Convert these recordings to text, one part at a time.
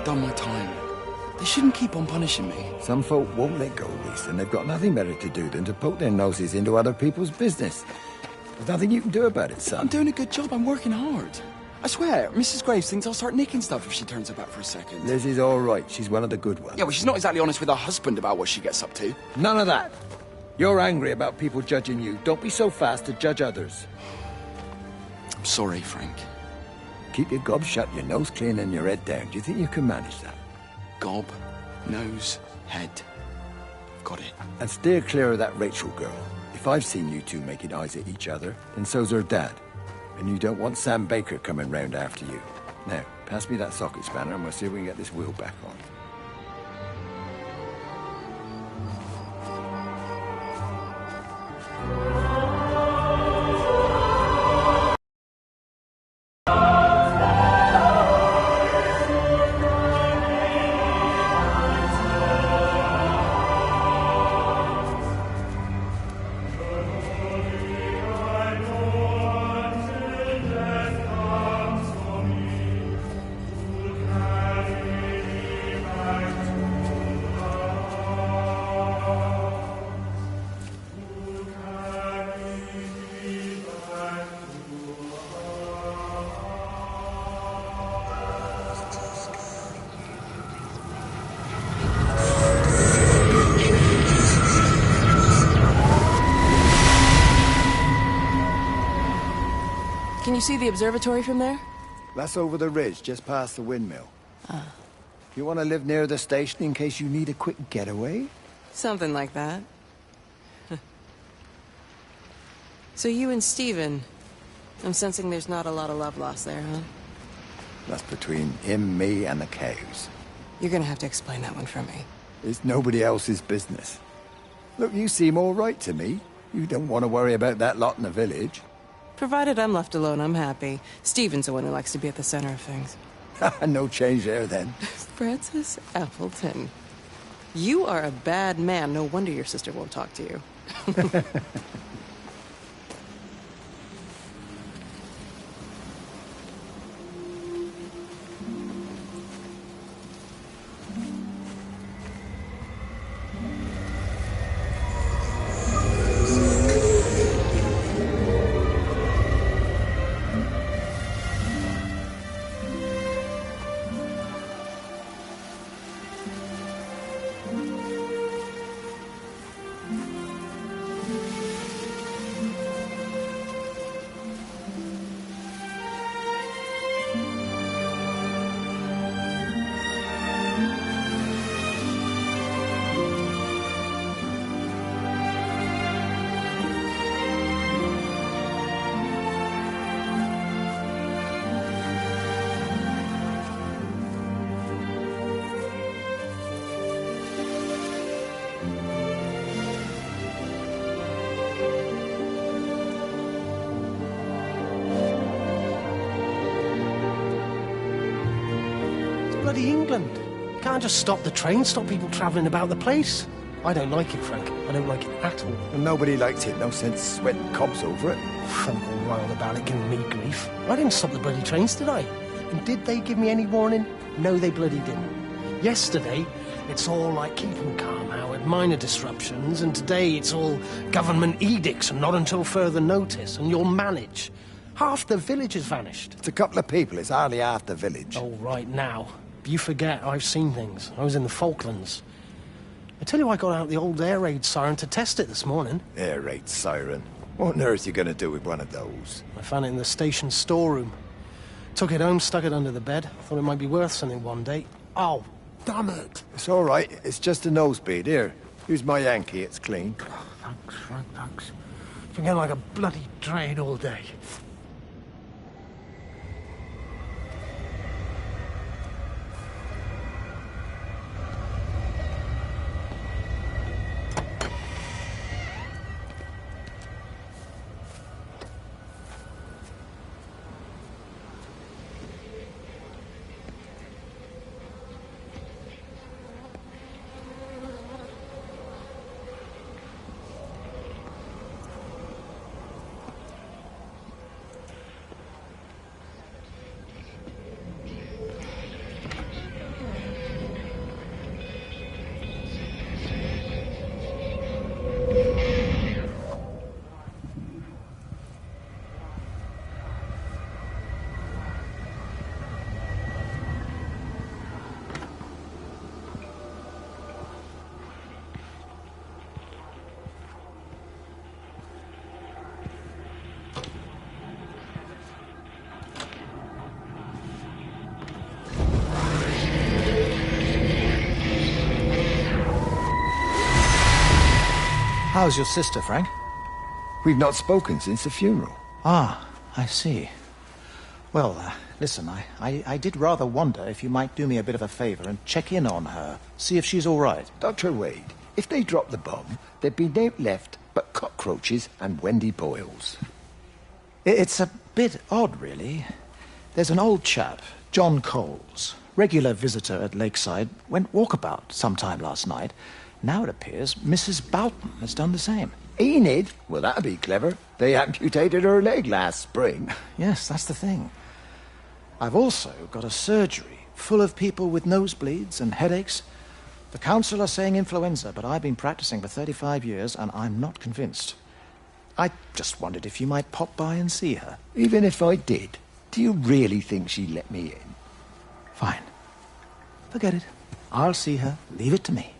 I've done my time. They shouldn't keep on punishing me. Some folk won't let go, Reese, and they've got nothing better to do than to poke their noses into other people's business. There's nothing you can do about it, son. I'm doing a good job. I'm working hard. I swear, Mrs. Graves thinks I'll start nicking stuff if she turns her back for a second. Lizzie's all right. She's one of the good ones. Yeah, well, she's not exactly honest with her husband about what she gets up to. None of that. You're angry about people judging you. Don't be so fast to judge others. I'm sorry, Frank. Keep your gob shut, your nose clean, and your head down. Do you think you can manage that? Gob, nose, head. Got it. And steer clear of that Rachel girl. If I've seen you two making eyes at each other, then so's her dad. And you don't want Sam Baker coming round after you. Now, pass me that socket spanner and we'll see if we can get this wheel back on. Can you see the observatory from there? That's over the ridge, just past the windmill. You want to live near the station in case you need a quick getaway? Something like that. So you and Stephen, I'm sensing there's not a lot of love lost there, huh? That's between him, me, and the cows. You're gonna have to explain that one for me. It's nobody else's business. Look, you seem all right to me. You don't want to worry about that lot in the village. Provided I'm left alone, I'm happy. Stephen's the one who likes to be at the center of things. No change there, then. Francis Appleton. You are a bad man. No wonder your sister won't talk to you. Bloody England. You can't just stop the train, stop people travelling about the place. I don't like it, Frank. I don't like it at all. And nobody likes it. No sense sweating cobs over it. Folk all riled about it, giving me grief. I didn't stop the bloody trains, did I? And did they give me any warning? No, they bloody didn't. Yesterday, it's all like keep 'em calm, Howard, minor disruptions, and today it's all government edicts and not until further notice, and you'll manage. Half the village has vanished. It's a couple of people. It's hardly half the village. Oh, right now. You forget I've seen things. I was in the Falklands. I tell you, I got out the old air raid siren to test it this morning. Air raid siren. What on earth are you going to do with one of those? I found it in the station storeroom. Took it home, stuck it under the bed. Thought it might be worth something one day. Oh, damn it. It's all right. It's just a nosebleed. Here, use my Yankee. It's clean. Oh, thanks, Frank, thanks. Been getting like a bloody drain all day. How's your sister, Frank? We've not spoken since the funeral. Ah, I see. Well, listen, I did rather wonder if you might do me a bit of a favor and check in on her, see if she's all right. Dr. Wade, if they dropped the bomb, there'd be no left but cockroaches and Wendy Boyles. It's a bit odd, really. There's an old chap, John Coles, regular visitor at Lakeside, went walkabout sometime last night. Now it appears Mrs. Boughton has done the same. Enid? Well, that'd be clever. They amputated her leg last spring. Yes, that's the thing. I've also got a surgery full of people with nosebleeds and headaches. The council are saying influenza, but I've been practicing for 35 years and I'm not convinced. I just wondered if you might pop by and see her. Even if I did, do you really think she'd let me in? Fine. Forget it. I'll see her. Leave it to me.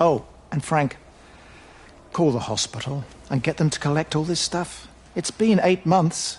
Oh, and Frank, call the hospital and get them to collect all this stuff. It's been 8 months.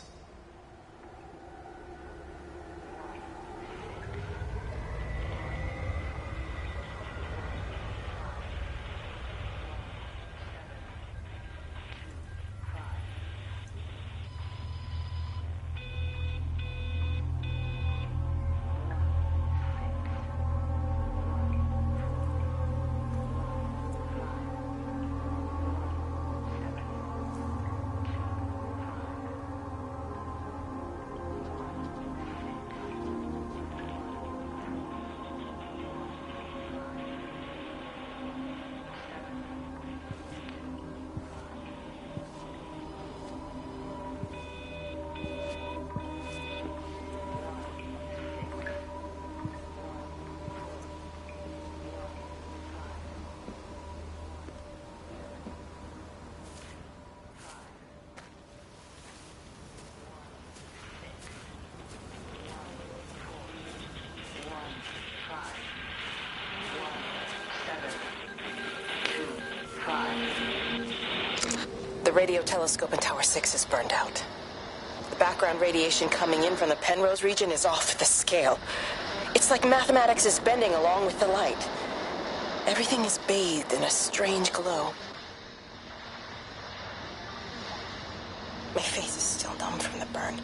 The radio telescope in Tower 6 is burned out. The background radiation coming in from the Penrose region is off the scale. It's like mathematics is bending along with the light. Everything is bathed in a strange glow. My face is still numb from the burn.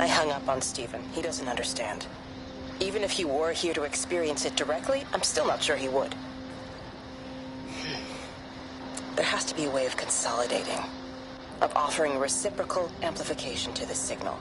I hung up on Stephen. He doesn't understand. Even if he were here to experience it directly, I'm still not sure he would. There has to be a way of consolidating, of offering reciprocal amplification to the signal.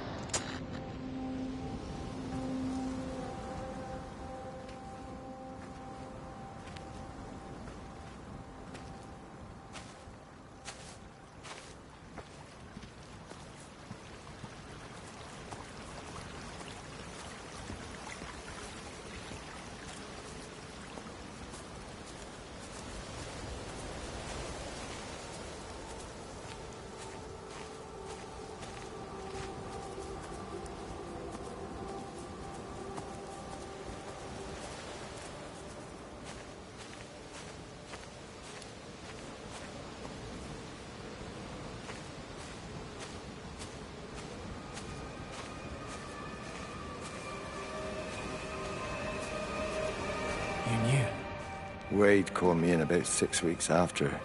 Wade called me in about 6 weeks after,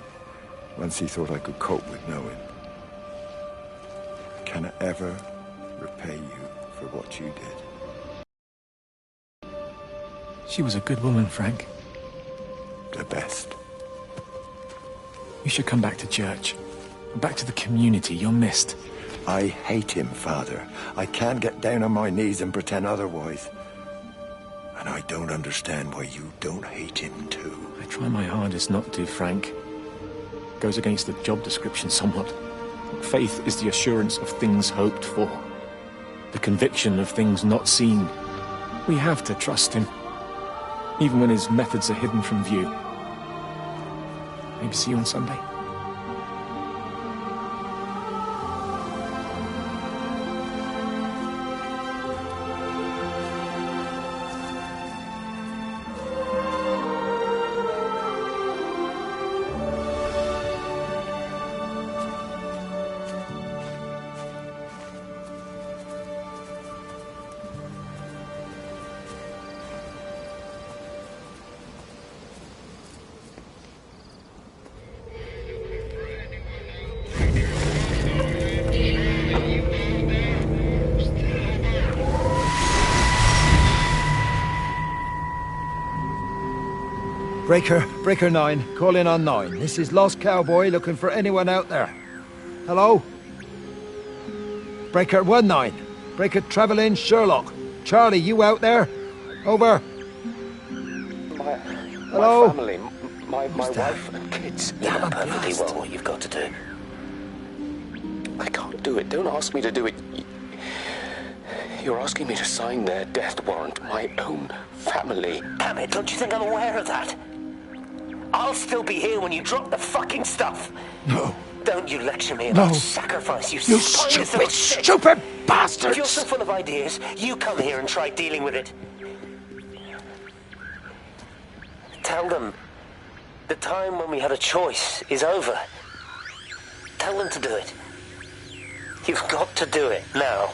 once he thought I could cope with knowing. Can I ever repay you for what you did? She was a good woman, Frank. The best. You should come back to church. Back to the community. You're missed. I hate him, Father. I can't get down on my knees and pretend otherwise. And I don't understand why you don't hate him too. I try my hardest not to, Frank. Goes against the job description somewhat. Faith is the assurance of things hoped for. The conviction of things not seen. We have to trust him, even when his methods are hidden from view. Maybe see you on Sunday. Breaker 9, call in on 9. This is Lost Cowboy looking for anyone out there. Hello? Breaker 19. Breaker Travelin Sherlock. Charlie, you out there? Over. Hello? My family, my wife and kids. You know perfectly well what you've got to do. I can't do it. Don't ask me to do it. You're asking me to sign their death warrant. My own family. Damn it, don't you think I'm aware of that? I'll still be here when you drop the fucking stuff. No. Don't you lecture me No. about sacrifice, you spineless little shit. Stupid bastards! If you're so full of ideas, you come here and try dealing with it. Tell them the time when we had a choice is over. Tell them to do it. You've got to do it now.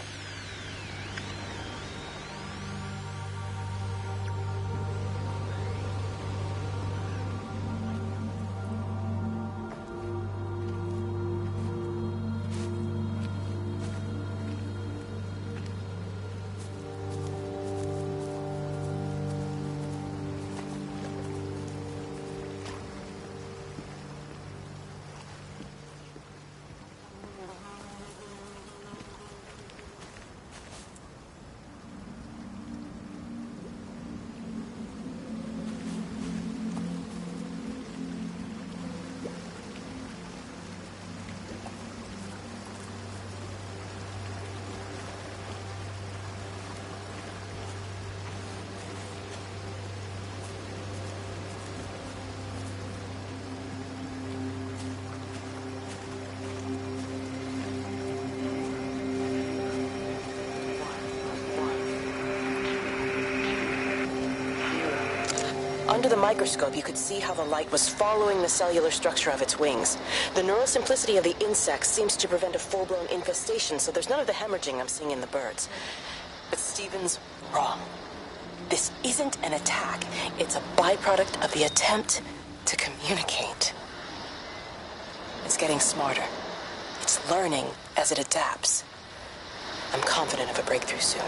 Under the microscope, you could see how the light was following the cellular structure of its wings. The neural simplicity of the insects seems to prevent a full-blown infestation, so there's none of the hemorrhaging I'm seeing in the birds. But Stephen's wrong. This isn't an attack. It's a byproduct of the attempt to communicate. It's getting smarter. It's learning as it adapts. I'm confident of a breakthrough soon.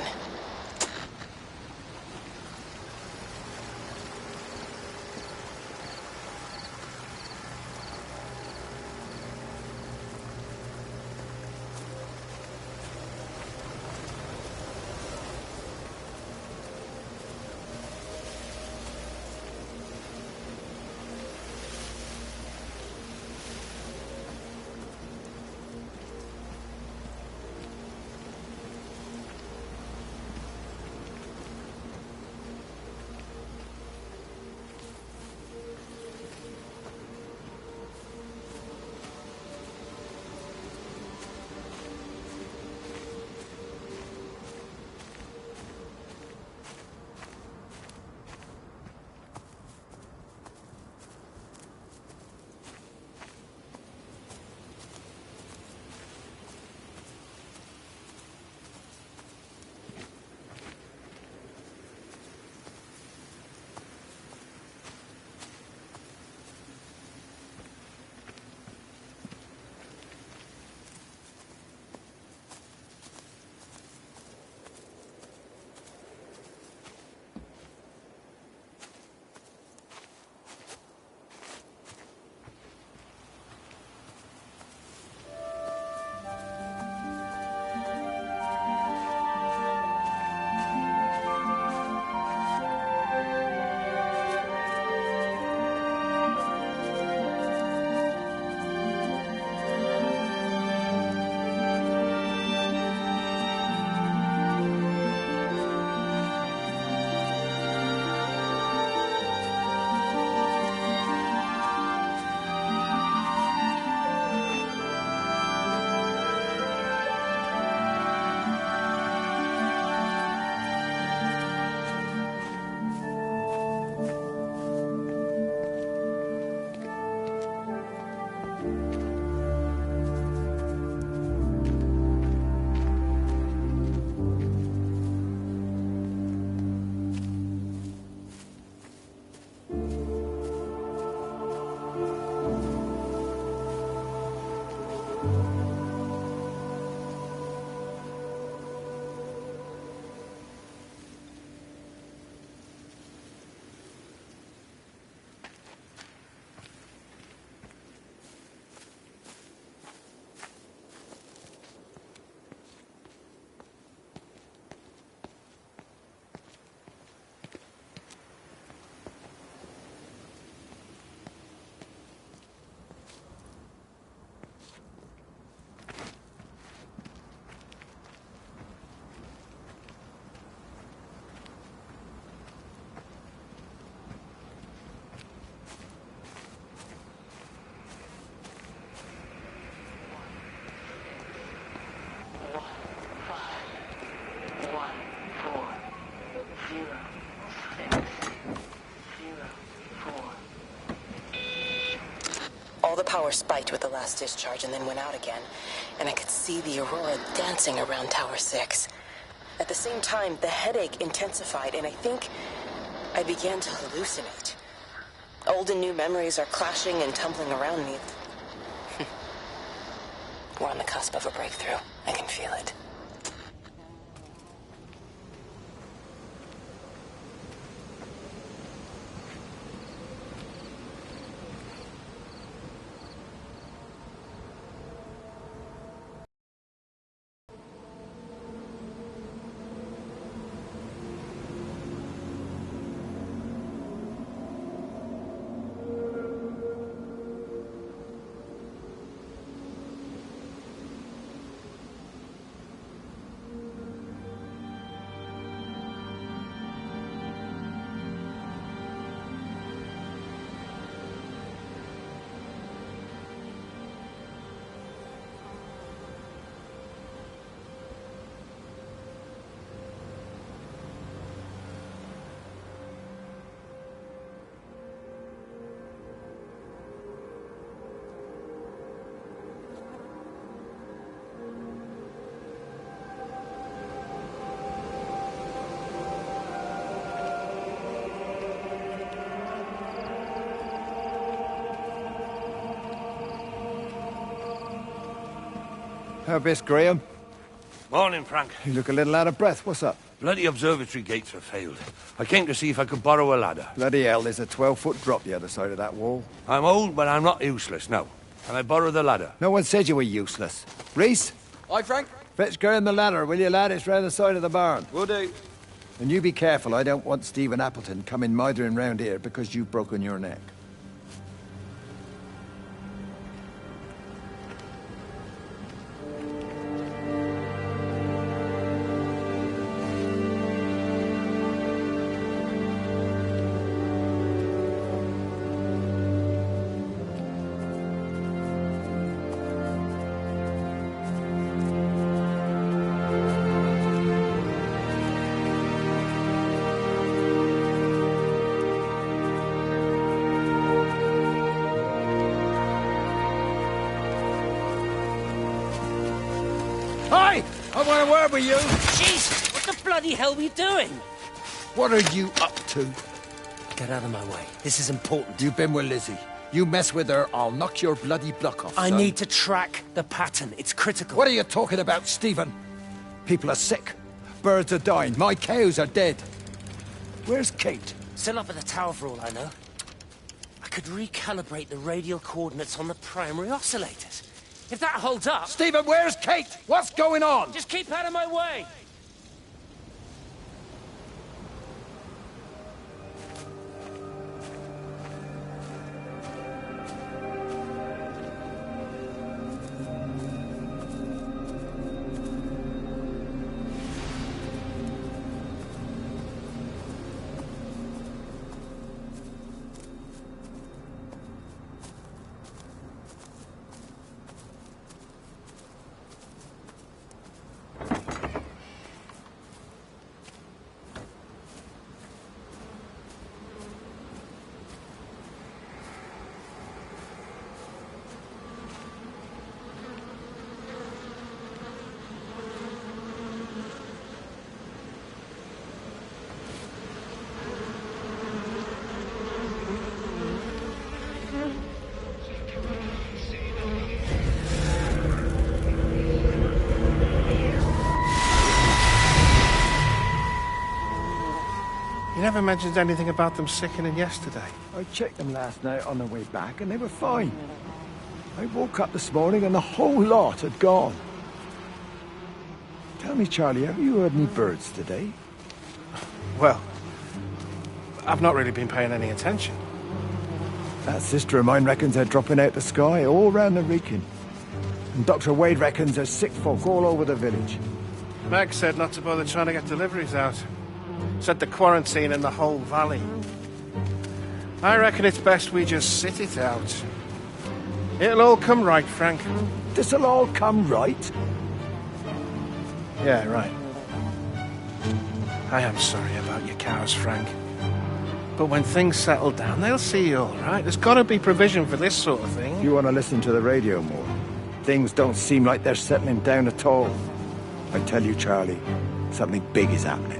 power spiked with the last discharge and then went out again, and I could see the aurora dancing around Tower 6. At the same time, the headache intensified, and I think I began to hallucinate. Old and new memories are clashing and tumbling around me. We're on the cusp of a breakthrough. I can feel it. Miss Graham. Morning, Frank. You look a little out of breath. What's up? Bloody observatory gates have failed. I came to see if I could borrow a ladder. Bloody hell, there's a 12-foot drop the other side of that wall. I'm old, but I'm not useless, no. Can I borrow the ladder? No one said you were useless. Reese? Aye, Frank? Fetch Graham the ladder, will you, lad? It's round the side of the barn. Will do. And you be careful. I don't want Stephen Appleton coming mithering round here because you've broken your neck. Hi! I want a word with you. Jesus, what the bloody hell are you doing? What are you up to? Get out of my way. This is important. You've been with Lizzie. You mess with her, I'll knock your bloody block off, I son. need to track the pattern. It's critical. What are you talking about, Stephen? People are sick. Birds are dying. My cows are dead. Where's Kate? Still up at the tower for all I know. I could recalibrate the radial coordinates on the primary oscillators. If that holds up... Stephen, where's Kate? What's going on? Just keep out of my way! You never mentioned anything about them sickening yesterday. I checked them last night on the way back, and they were fine. I woke up this morning, and the whole lot had gone. Tell me, Charlie, have you heard any birds today? Well, I've not really been paying any attention. That sister of mine reckons they're dropping out the sky all round the Wrekin. And Dr. Wade reckons there's sick folk all over the village. Meg said not to bother trying to get deliveries out. Said the quarantine in the whole valley. I reckon it's best we just sit it out. It'll all come right, Frank. This'll all come right? Yeah, right. I am sorry about your cows, Frank. But when things settle down, they'll see you all right. There's got to be provision for this sort of thing. You want to listen to the radio more? Things don't seem like they're settling down at all. I tell you, Charlie, something big is happening.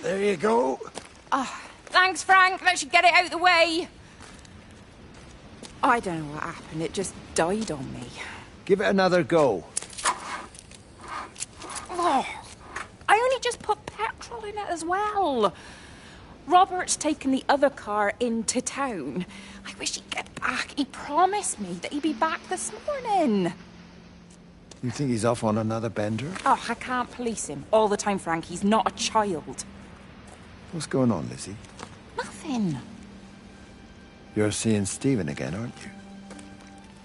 There you go. Oh, thanks, Frank. That should get it out of the way. I don't know what happened. It just died on me. Give it another go. Oh, I only just put petrol in it as well. Robert's taken the other car into town. I wish he'd get back. He promised me that he'd be back this morning. You think he's off on another bender? Oh, I can't police him all the time, Frank. He's not a child. What's going on, Lizzie? Nothing. You're seeing Stephen again, aren't you?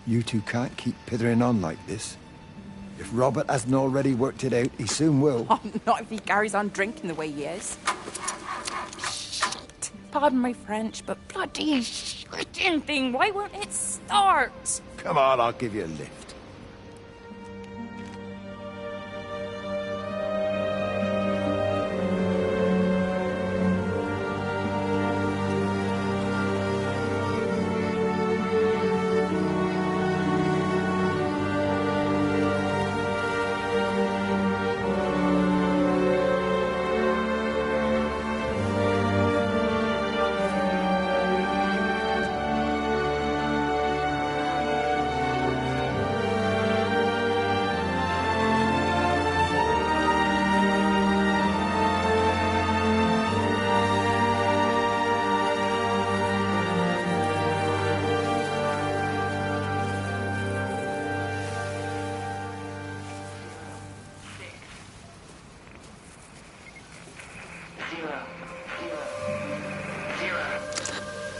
You two can't keep pithering on like this. If Robert hasn't already worked it out, he soon will. Oh, not if he carries on drinking the way he is. Shit. Pardon my French, but bloody shitting thing, why won't it start? Come on, I'll give you a lift.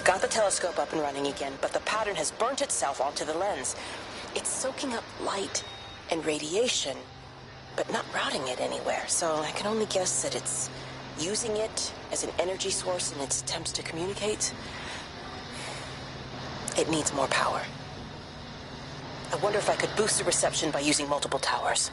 Got the telescope up and running again, but the pattern has burnt itself onto the lens. It's soaking up light and radiation, but not routing it anywhere, so I can only guess that it's using it as an energy source in its attempts to communicate. It needs more power. I wonder if I could boost the reception by using multiple towers.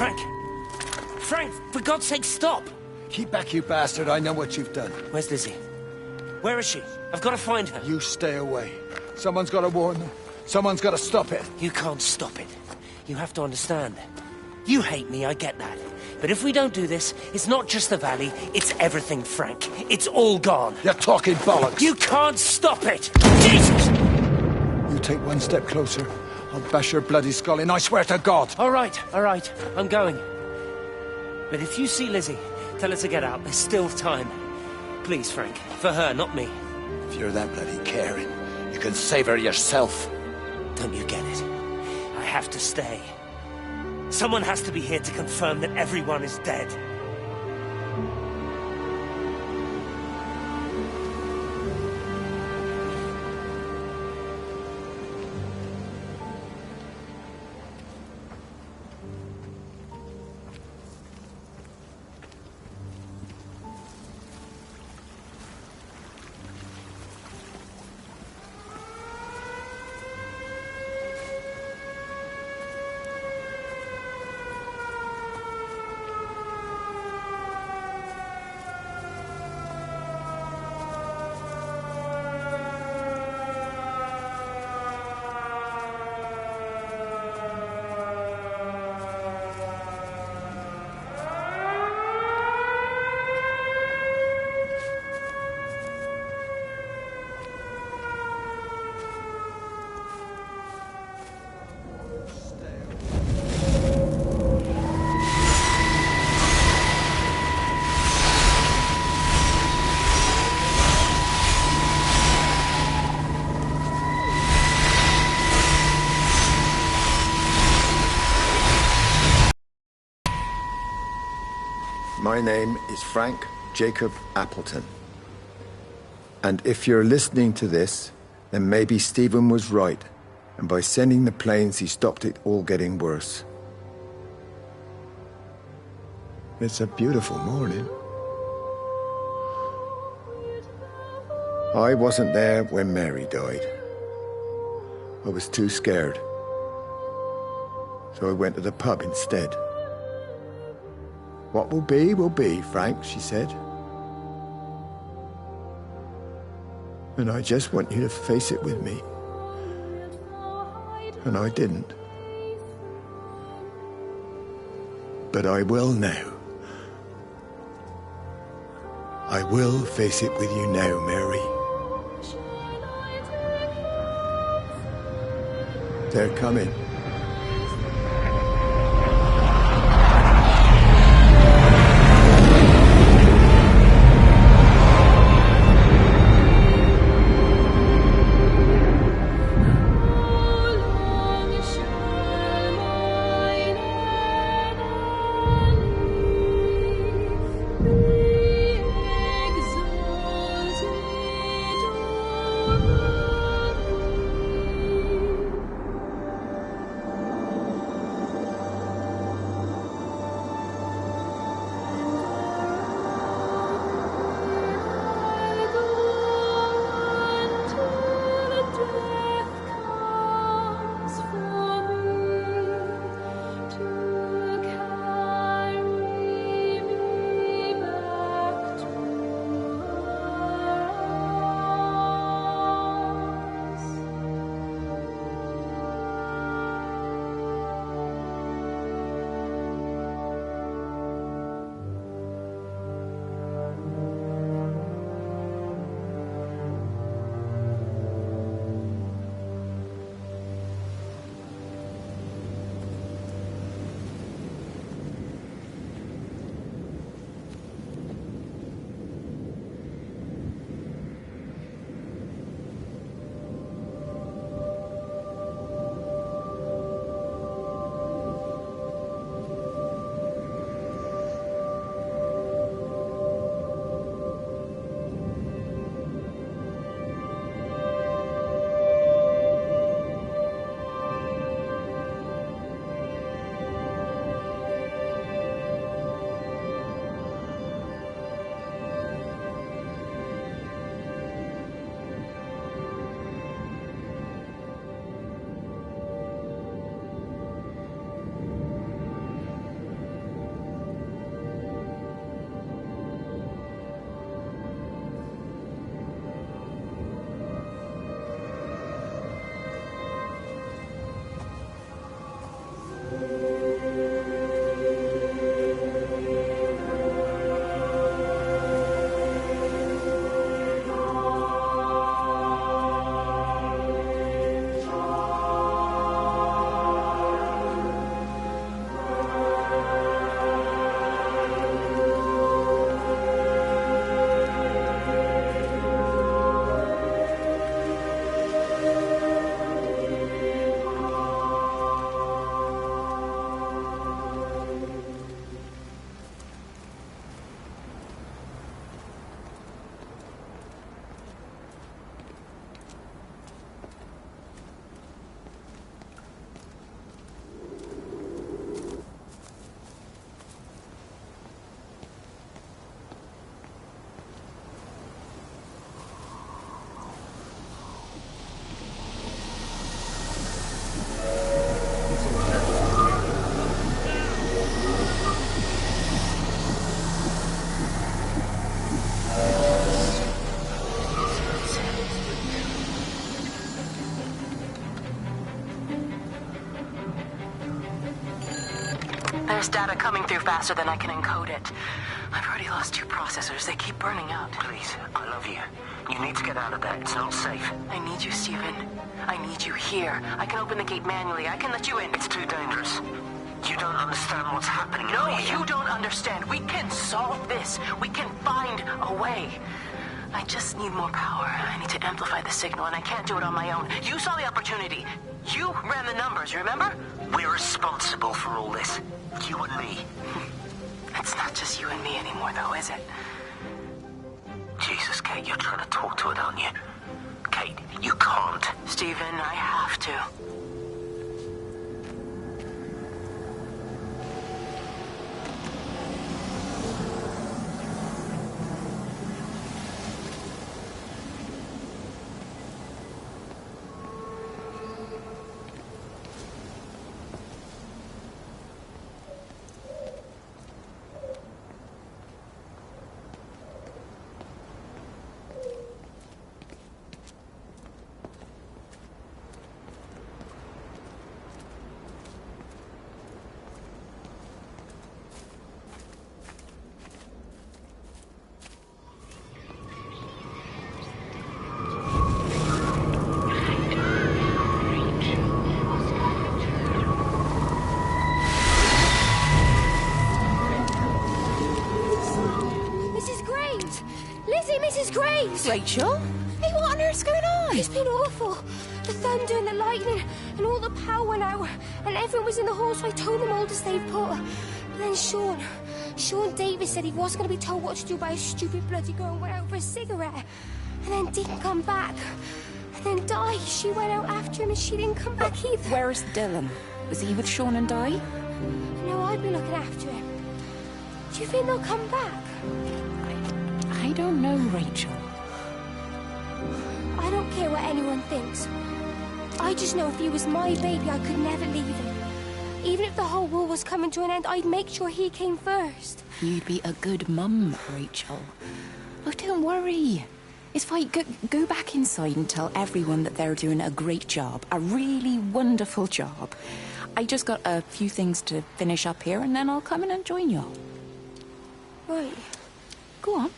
Frank! Frank, for God's sake, stop! Keep back, you bastard. I know what you've done. Where's Lizzie? Where is she? I've got to find her. You stay away. Someone's got to warn them. Someone's got to stop it. You can't stop it. You have to understand. You hate me, I get that. But if we don't do this, it's not just the valley, it's everything, Frank. It's all gone. You're talking bollocks. You can't stop it! Jesus! You take one step closer, I'll bash your bloody skull in, I swear to God. All right, I'm going. But if you see Lizzie, tell her to get out. There's still time. Please, Frank. For her, not me. If you're that bloody caring, you can save her yourself. Don't you get it? I have to stay. Someone has to be here to confirm that everyone is dead. My name is Frank Jacob Appleton. And if you're listening to this, then maybe Stephen was right. And by sending the planes, he stopped it all getting worse. It's a beautiful morning. I wasn't there when Mary died. I was too scared. So I went to the pub instead. What will be, Frank, she said. And I just want you to face it with me. And I didn't. But I will now. I will face it with you now, Mary. They're coming. There's data coming through faster than I can encode it. I've already lost 2 processors. They keep burning out. Please, I love you. You need to get out of there. It's not safe. I need you, Stephen. I need you here. I can open the gate manually. I can let you in. It's too dangerous. You don't understand what's happening. No, you don't understand. We can solve this. We can find a way. I just need more power. I need to amplify the signal, and I can't do it on my own. You saw the opportunity. You ran the numbers, remember? We're responsible for all this. You and me. It's not just you and me anymore, though, is it? Jesus, Kate, you're trying to talk to it, aren't you? Kate, you can't. Stephen, I have to. Rachel? Hey, what on earth's going on? It's been awful. The thunder and the lightning and all the power went out and everyone was in the hall, so I told them all to stay put. But then Sean Davis said he wasn't going to be told what to do by a stupid bloody girl and went out for a cigarette. And then didn't come back. And then Di, she went out after him and she didn't come back either. Where's Dylan? Was he with Sean and Di? No, I've been looking after him. Do you think they'll come back? I don't know, Rachel. I don't care what anyone thinks. I just know if he was my baby, I could never leave him. Even if the whole world was coming to an end, I'd make sure he came first. You'd be a good mum, Rachel. Oh, don't worry. It's fine. Go back inside and tell everyone that they're doing a great job. A really wonderful job. I just got a few things to finish up here, and then I'll come in and join you. Right. Go on.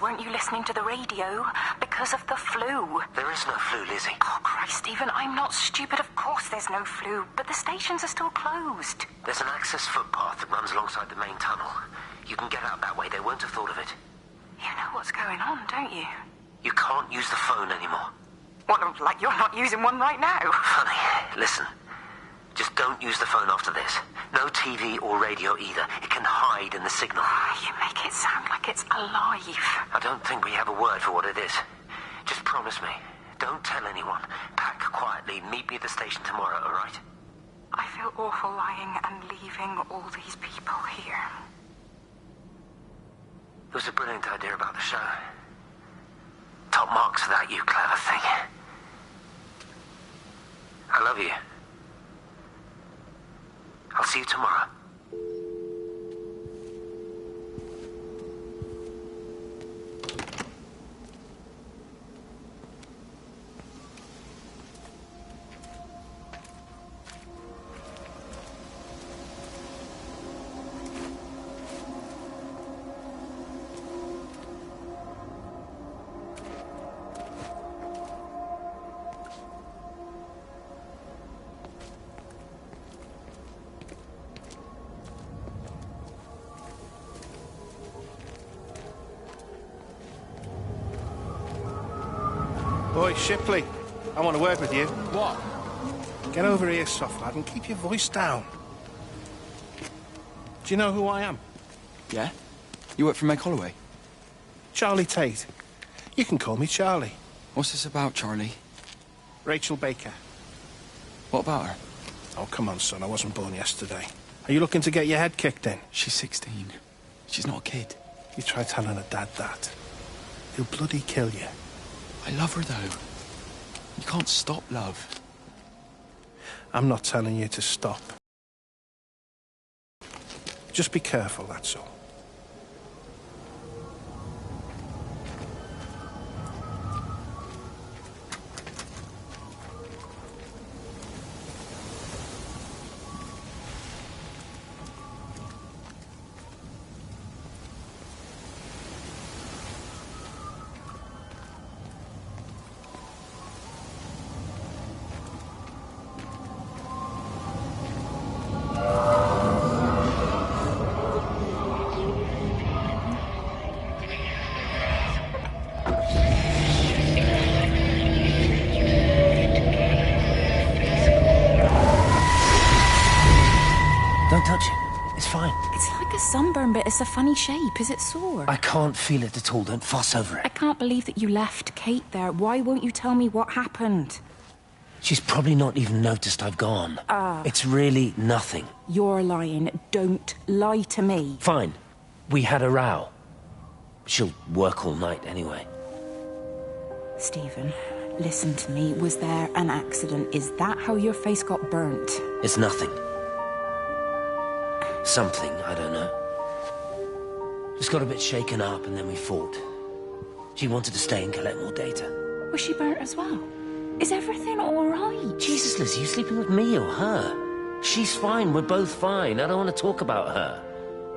Weren't you listening to the radio? Because of the flu. There is no flu, Lizzie. Oh, Christ, Stephen, I'm not stupid. Of course there's no flu. But the stations are still closed. There's an access footpath that runs alongside the main tunnel. You can get out that way. They won't have thought of it. You know what's going on, don't you? You can't use the phone anymore. What, like you're not using one right now? Funny. Listen. Just don't use the phone after this. No TV or radio either. It can hide in the signal. You make it sound like it's alive. I don't think we have a word for what it is. Just promise me. Don't tell anyone. Pack quietly. Meet me at the station tomorrow, all right? I feel awful lying and leaving all these people here. It was a brilliant idea about the show. Top marks for that, you clever thing. I love you. I'll see you tomorrow. Boy, Shipley, I want to work with you. What? Get over here, soft lad, and keep your voice down. Do you know who I am? Yeah? You work for Meg Holloway? Charlie Tate. You can call me Charlie. What's this about, Charlie? Rachel Baker. What about her? Oh, come on, son. I wasn't born yesterday. Are you looking to get your head kicked in? She's 16. She's not a kid. You try telling her dad that. He'll bloody kill you. I love her, though. You can't stop love. I'm not telling you to stop. Just be careful, that's all. Don't touch it. It's fine. It's like a sunburn, but it's a funny shape. Is it sore? I can't feel it at all. Don't fuss over I it. can't believe that you left Kate there. Why won't you tell me what happened? She's probably not even noticed I've gone. It's really nothing. You're lying. Don't lie to me. Fine. We had a row. She'll work all night anyway. Stephen, listen to me. Was there an accident? Is that how your face got burnt? It's nothing. Something, I don't know. Just got a bit shaken up and then we fought. She wanted to stay and collect more data. Was she burnt as well? Is everything all right? Jesus, Liz, are you sleeping with me or her? She's fine, we're both fine. I don't want to talk about her.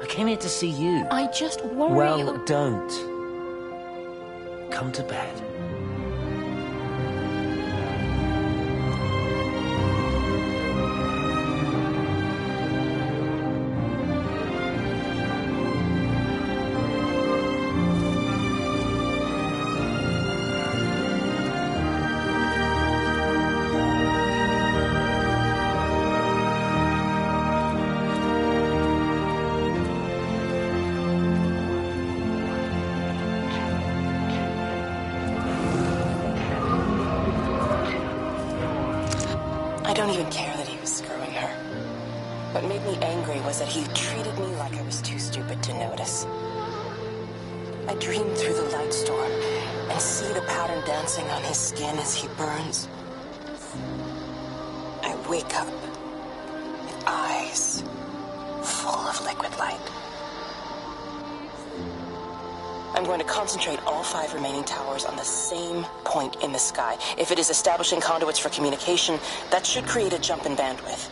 I came here to see you. I just worry... Well, don't. Come to bed. I don't even care that he was screwing her. What made me angry was that he treated me like I was too stupid to notice. I dream through the light storm and see the pattern dancing on his skin as he burns. I wake up with eyes full of liquid light. I'm going to concentrate all 5 remaining towers on the same point in the sky. If it is establishing conduits for communication, that should create a jump in bandwidth.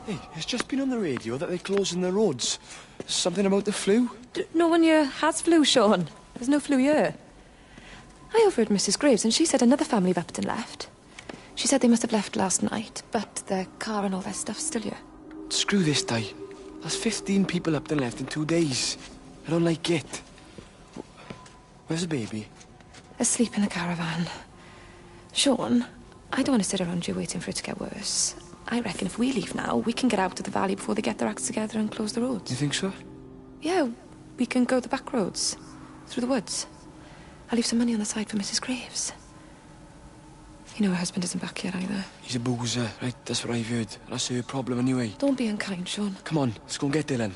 Hey, it's just been on the radio that they're closing the roads. Something about the flu? No one here has flu, Sean. There's no flu here. I overheard Mrs. Graves, and she said another family of Upton left. She said they must have left last night, but their car and all their stuff's still here. Screw this, Di. There's 15 people up and left in 2 days. I don't like it. Where's the baby? Asleep in the caravan. Sean, I don't want to sit around here waiting for it to get worse. I reckon if we leave now, we can get out of the valley before they get their acts together and close the roads. You think so? Yeah, we can go the back roads, through the woods. I'll leave some money on the side for Mrs. Graves. You know her husband isn't back yet either. He's a boozer, right? That's what I've heard. That's her problem anyway. Don't be unkind, Sean. Come on, let's go and get Dylan.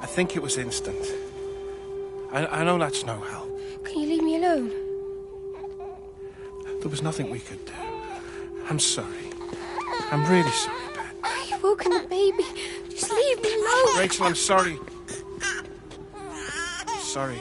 I think it was instant. I know that's no help. Can you leave me alone? There was nothing we could do. I'm sorry. I'm really sorry, Pat. You've woken the baby. Just leave me alone. Rachel, I'm sorry. Sorry.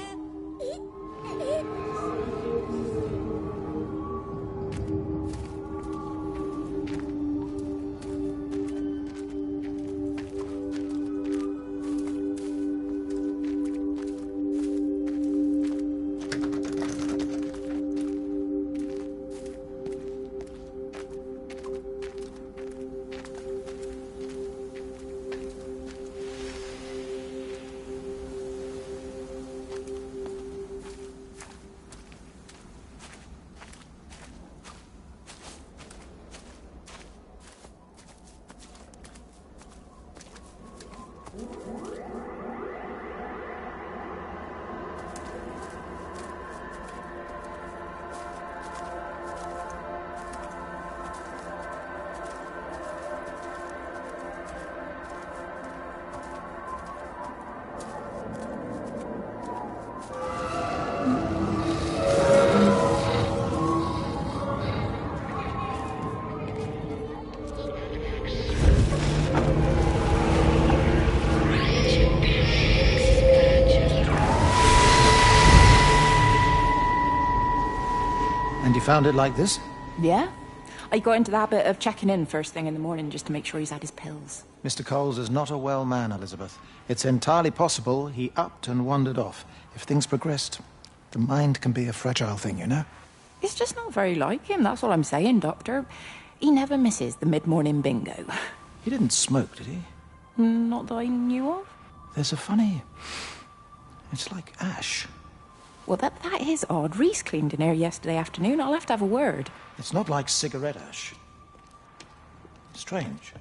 And you found it like this? Yeah. I got into the habit of checking in first thing in the morning just to make sure he's had his pills. Mr. Coles is not a well man, Elizabeth. It's entirely possible he upped and wandered off. If things progressed, the mind can be a fragile thing, you know? It's just not very like him, that's all I'm saying, Doctor. He never misses the mid-morning bingo. He didn't smoke, did he? Not that I knew of. There's a funny... It's like ash. Well, that is odd. Reese cleaned in here yesterday afternoon. I'll have to have a word. It's not like cigarette ash. Strange.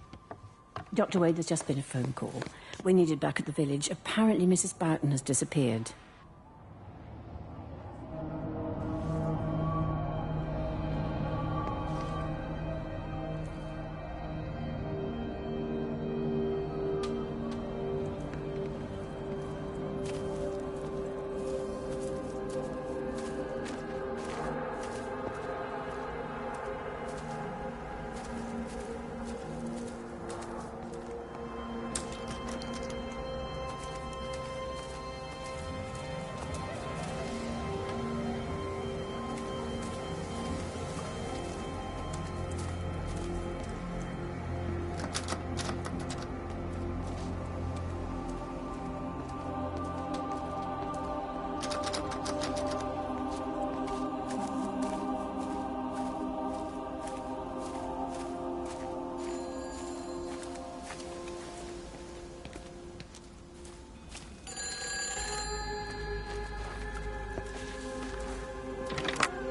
Dr. Wade, there's just been a phone call. We're needed back at the village. Apparently Mrs. Boughton has disappeared.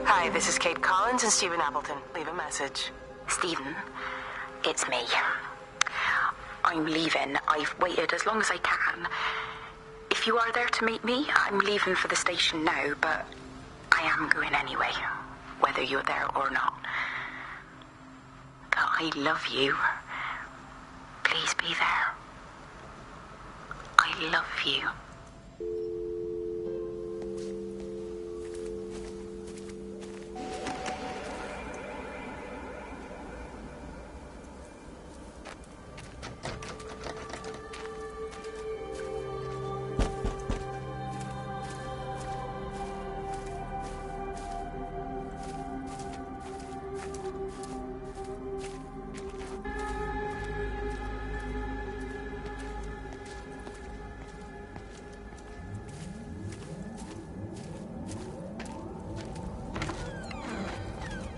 Hi, this is Kate Collins and Stephen Appleton. Leave a message. Stephen, it's me. I'm leaving. I've waited as long as I can. If you are there to meet me, I'm leaving for the station now, but I am going anyway, whether you're there or not. But I love you. Please be there. I love you.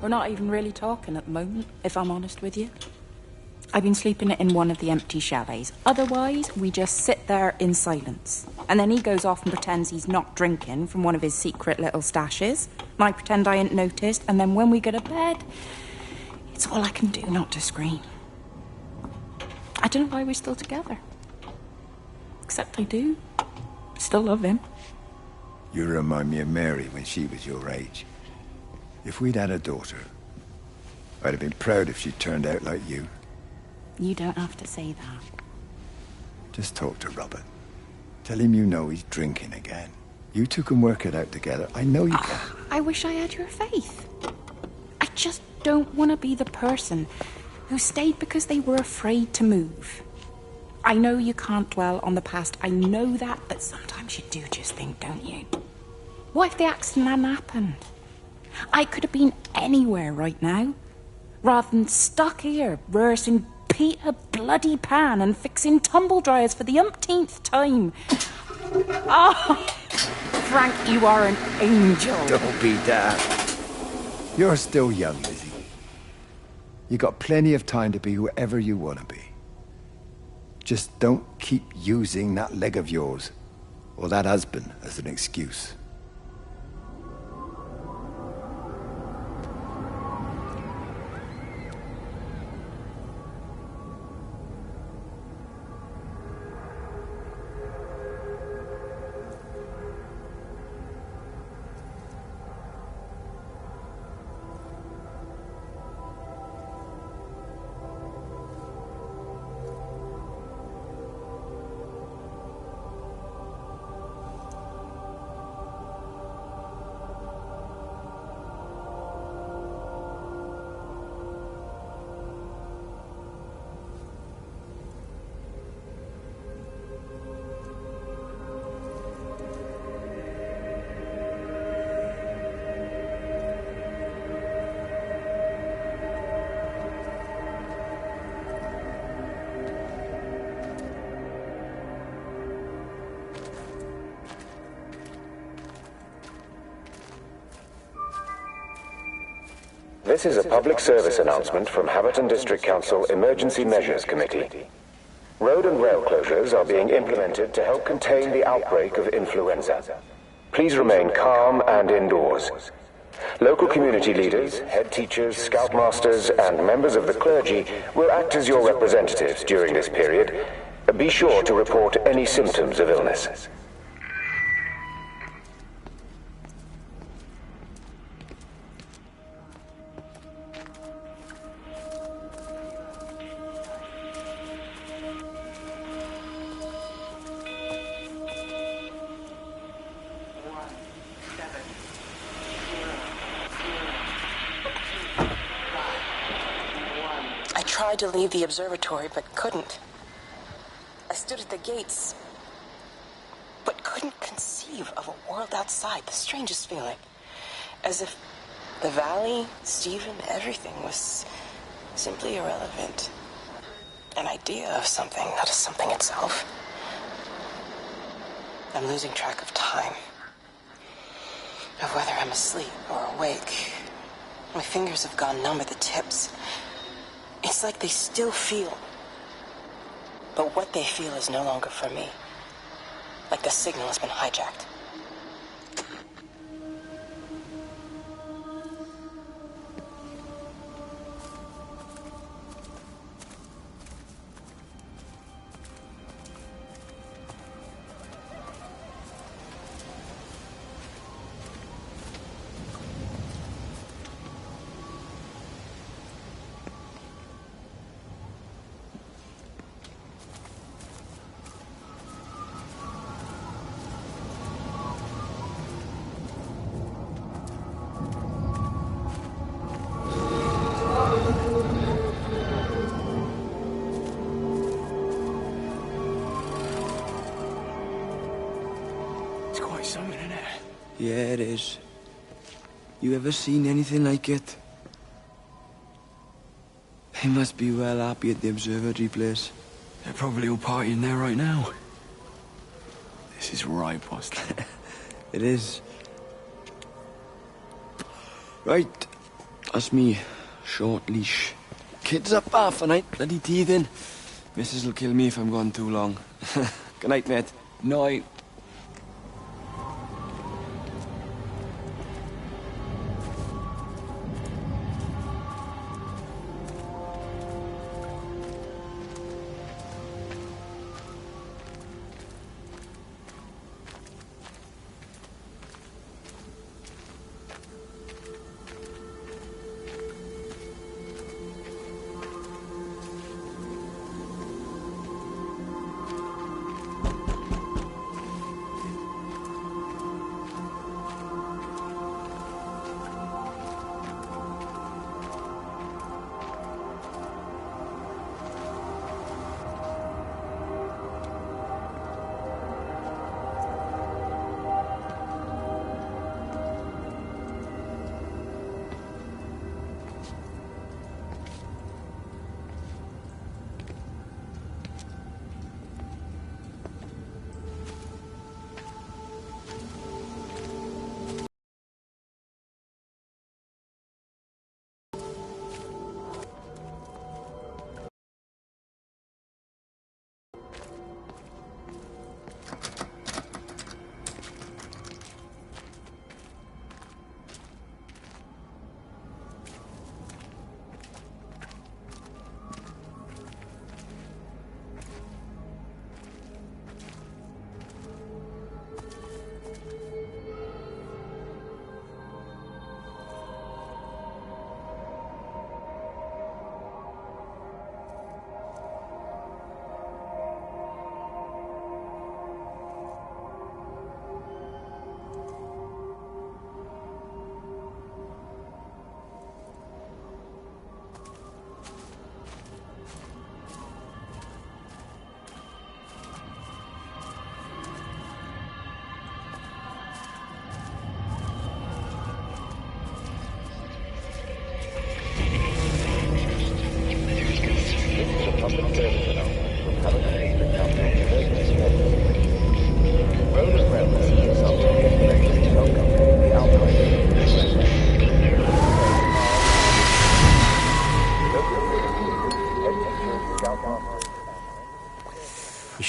We're not even really talking at the moment, if I'm honest with you. I've been sleeping in one of the empty chalets. Otherwise, we just sit there in silence. And then he goes off and pretends he's not drinking from one of his secret little stashes. And I pretend I ain't noticed. And then when we go to bed, it's all I can do not to scream. I don't know why we're still together. Except I do. Still love him. You remind me of Mary when she was your age. If we'd had a daughter, I'd have been proud if she turned out like you. You don't have to say that. Just talk to Robert. Tell him you know he's drinking again. You two can work it out together. I know you can. I wish I had your faith. I just don't want to be the person who stayed because they were afraid to move. I know you can't dwell on the past. I know that, but sometimes you do just think, don't you? What if the accident hadn't happened? I could have been anywhere right now, rather than stuck here rehearsing Peter bloody Pan and fixing tumble dryers for the umpteenth time. Oh, Frank, you are an angel. Don't be daft. You're still young, Lizzie. You got plenty of time to be whoever you want to be. Just don't keep using that leg of yours or that husband as an excuse. This is a public service announcement from Haverton District Council Emergency Measures Committee. Road and rail closures are being implemented to help contain the outbreak of influenza. Please remain calm and indoors. Local community leaders, head teachers, scoutmasters, and members of the clergy will act as your representatives during this period. Be sure to report any symptoms of illness. I tried to leave the observatory, but couldn't. I stood at the gates, but couldn't conceive of a world outside. The strangest feeling. As if the valley, Stephen, everything was simply irrelevant. An idea of something, not a something itself. I'm losing track of time. Of whether I'm asleep or awake. My fingers have gone numb at the tips. It's like they still feel. But what they feel is no longer for me. Like the signal has been hijacked. Yeah, it is. You ever seen anything like it? They must be well happy at the observatory place. They're probably all partying there right now. This is right, boss. It is. Right. That's me. Short leash. Kids up half a night, bloody teething. Missus will kill me if I'm gone too long. Good night, mate. Night.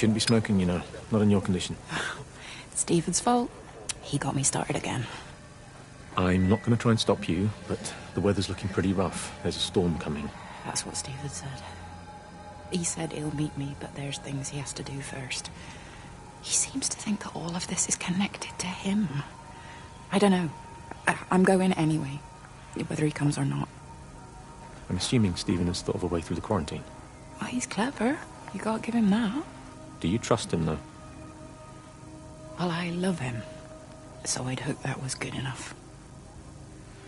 shouldn't be smoking, you know. Not in your condition. It's Stephen's fault. He got me started again. I'm not going to try and stop you, but the weather's looking pretty rough. There's a storm coming. That's what Stephen said. He said he'll meet me, but there's things he has to do first. He seems to think that all of this is connected to him. I don't know. I'm going anyway, whether he comes or not. I'm assuming Stephen has thought of a way through the quarantine. Well, he's clever. You can't give him that. Do you trust him, though? Well, I love him. So I'd hope that was good enough.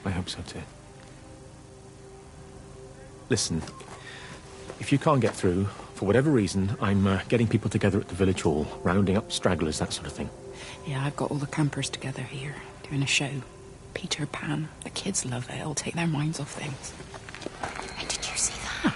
I hope so, too. Listen, if you can't get through, for whatever reason, I'm getting people together at the village hall, rounding up stragglers, that sort of thing. Yeah, I've got all the campers together here, doing a show. Peter Pan. The kids love it. It'll take their minds off things. Hey, did you see that?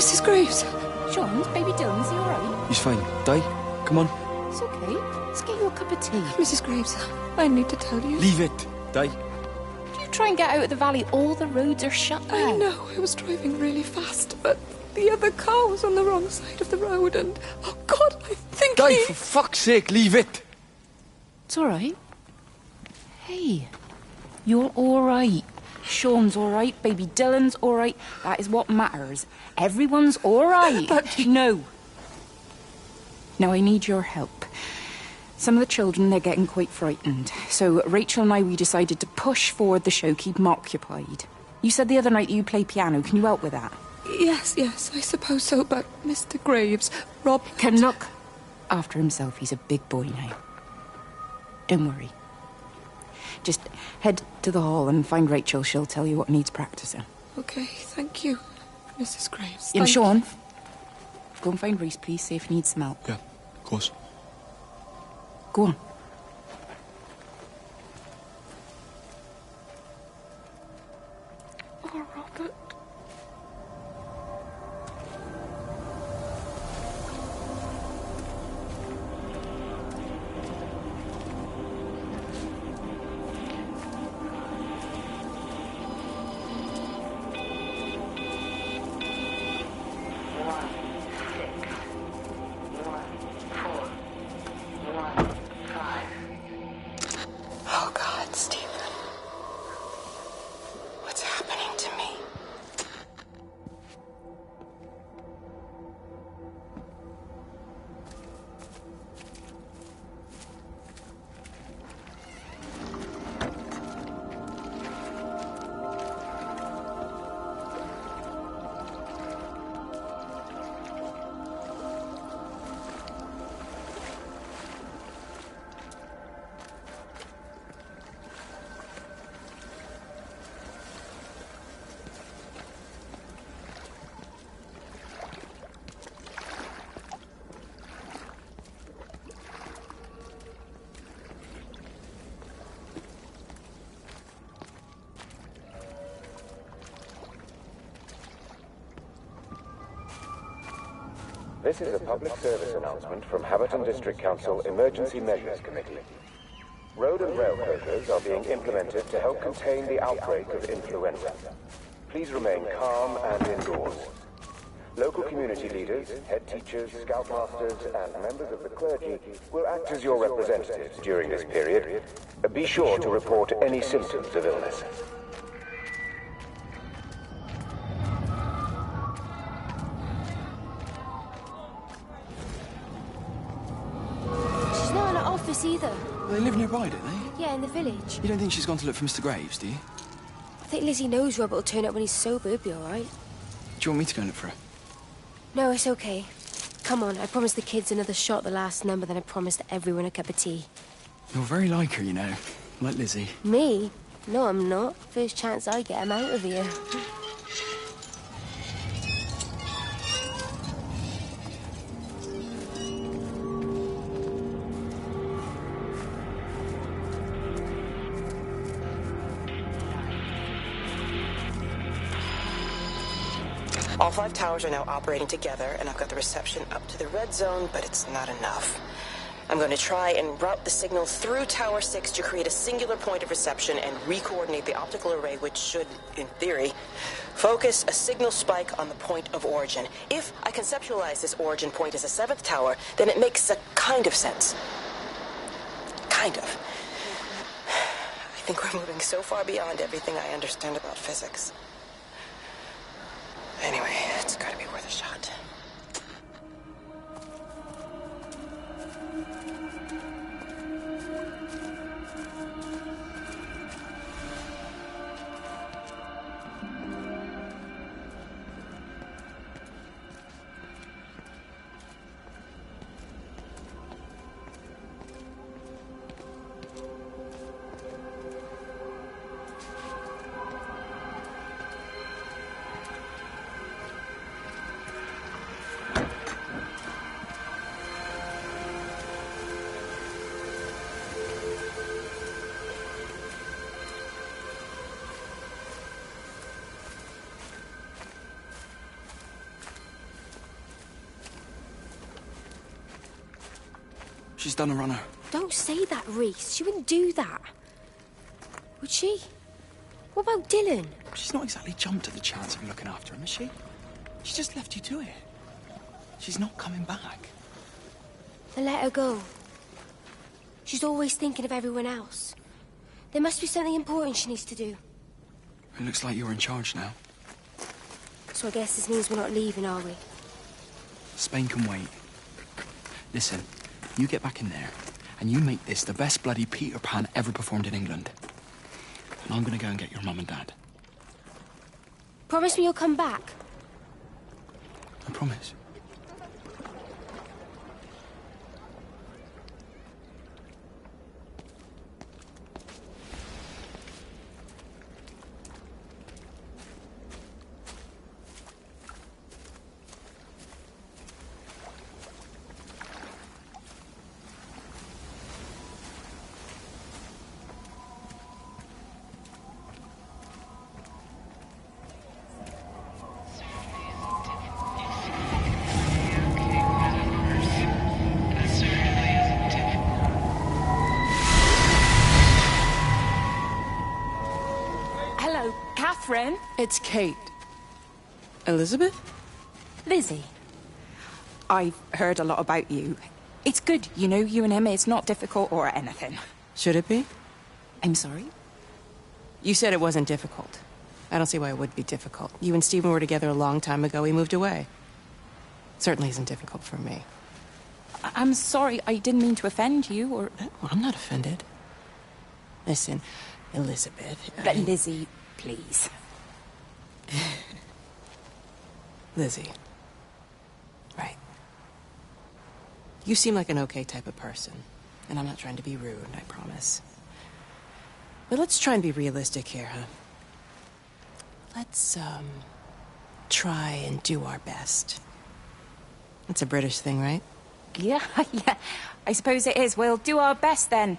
Mrs. Graves. Sean, baby Dylan, is he all right? He's fine. Di, come on. It's okay. Let's get you a cup of tea. Mrs. Graves, I need to tell you. Leave it, Di. You try and get out of the valley. All the roads are shut now. I know. I was driving really fast, but the other car was on the wrong side of the road, and oh God, I think Di, for fuck's sake, leave it. It's all right. Hey, you're all right. Sean's all right. Baby Dylan's all right. That is what matters. Everyone's all right. But no. Now I need your help. Some of the children, they're getting quite frightened. So Rachel and I, we decided to push forward the show, keep them occupied. You said the other night you play piano. Can you help with that? Yes, I suppose so, but Mr. Graves, Rob can look after himself. He's a big boy now. Don't worry. Just head to the hall and find Rachel. She'll tell you what needs practicing. Okay, thank you, Mrs. Graves. And Sean, go and find Reese, please, see if he needs some help. Yeah, of course. Go on. Oh, Robert. This is a public service announcement from Haverton District Council Emergency Measures Committee. Road and rail closures are being implemented to help contain the outbreak of influenza. Please remain calm and indoors. Local community leaders, head teachers, scoutmasters, and members of the clergy will act as your representatives during this period. Be sure to report any symptoms of illness. She's not in her office either. They live nearby, don't they? Yeah, in the village. You don't think she's gone to look for Mr. Graves, do you? I think Lizzie knows Robert will turn up when he's sober. He'll be all right. Do you want me to go and look for her? No, it's okay. Come on, I promised the kids another shot at the last number, then I promised everyone a cup of tea. You're very like her, you know. Like Lizzie. Me? No, I'm not. First chance I get, I'm out of here. All 5 towers are now operating together, and I've got the reception up to the red zone, but it's not enough. I'm going to try and route the signal through Tower 6 to create a singular point of reception and re-coordinate the optical array, which should, in theory, focus a signal spike on the point of origin. If I conceptualize this origin point as a 7th tower, then it makes a kind of sense. Kind of. I think we're moving so far beyond everything I understand about physics. Anyway, it's gotta be worth a shot. She's done a runner. Don't say that, Reese. She wouldn't do that. Would she? What about Dylan? She's not exactly jumped at the chance of looking after him, has she? She just left you to it. She's not coming back. Then let her go. She's always thinking of everyone else. There must be something important she needs to do. It looks like you're in charge now. So I guess this means we're not leaving, are we? Spain can wait. Listen, you get back in there, and you make this the best bloody Peter Pan ever performed in England. And I'm gonna go and get your mum and dad. Promise me you'll come back. I promise. Catherine? It's Kate. Elizabeth? Lizzie. I've heard a lot about you. It's good, you know, you and him, it's not difficult or anything. Should it be? I'm sorry? You said it wasn't difficult. I don't see why it would be difficult. You and Stephen were together a long time ago. He moved away. Certainly isn't difficult for me. I'm sorry, I didn't mean to offend you, or... Well, I'm not offended. Listen, Elizabeth... Lizzie, please. Lizzie. Right. You seem like an okay type of person. And I'm not trying to be rude, I promise. But let's try and be realistic here, huh? Let's, try and do our best. That's a British thing, right? Yeah, yeah. I suppose it is. We'll do our best, then.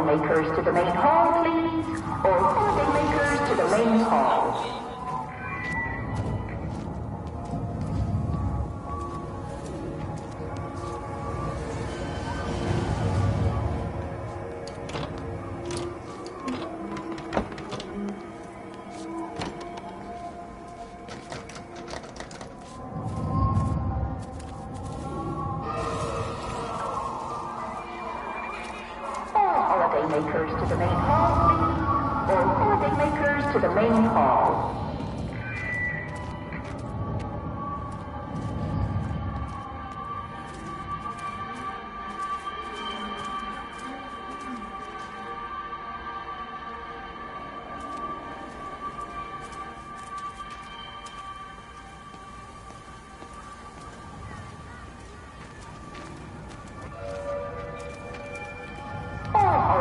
holidaymakers to the main hall, please. All holidaymakers to the main hall. Holidaymakers to the main hall, please. All holidaymakers to the main hall.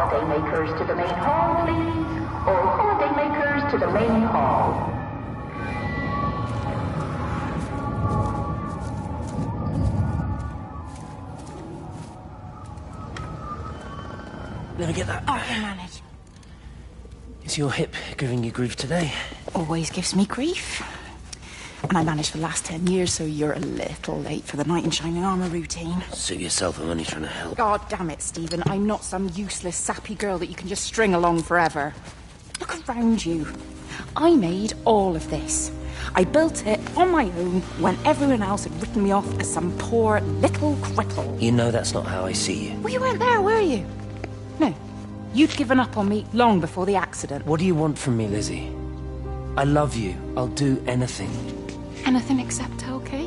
Holidaymakers to the main hall, please. All holidaymakers to the main hall. Never get that. Oh, I can manage. Is your hip giving you grief today? Always gives me grief. And I managed for the last 10 years, so you're a little late for the knight in shining armour routine. Suit yourself, I'm only trying to help. God damn it, Stephen. I'm not some useless, sappy girl that you can just string along forever. Look around you. I made all of this. I built it on my own when everyone else had written me off as some poor little cripple. You know that's not how I see you. Well, you weren't there, were you? No. You'd given up on me long before the accident. What do you want from me, Lizzie? I love you. I'll do anything. Anything except okay?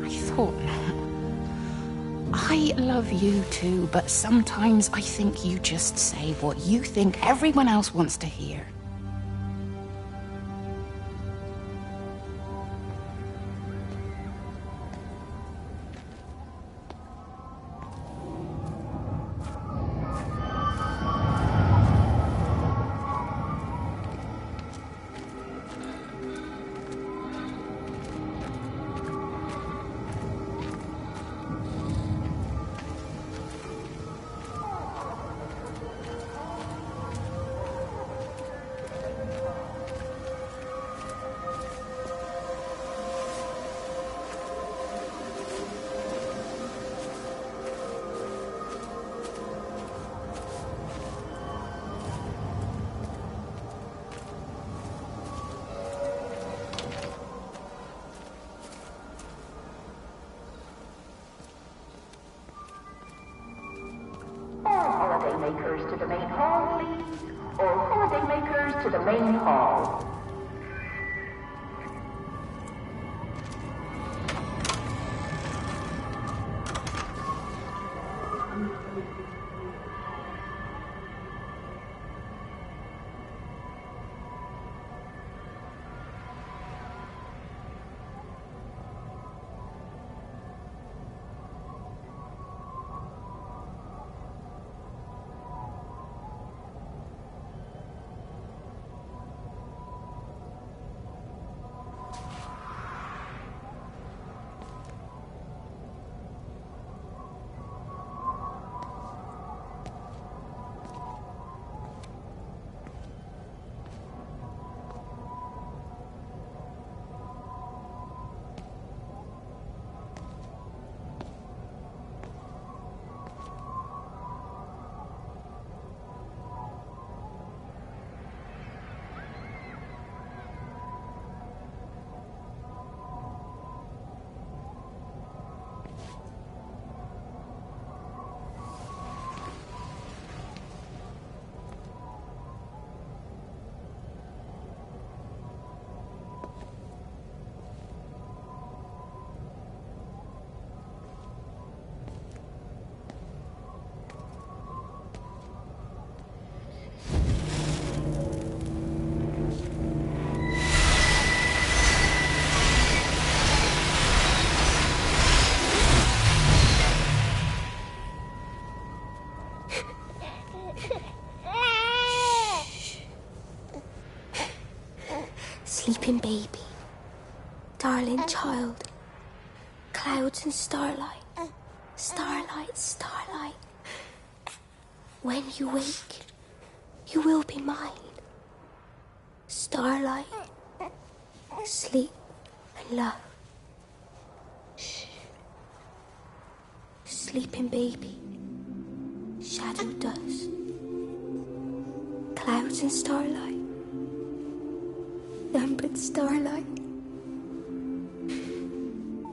I thought not. I love you too, but sometimes I think you just say what you think everyone else wants to hear. Holidaymakers to the main hall, please. All holidaymakers to the main hall. Sleeping baby, darling child, clouds and starlight, starlight, starlight. When you wake, you will be mine. Starlight, sleep and love. Shh. Sleeping baby, shadow dust, clouds and starlight, numbered starlight.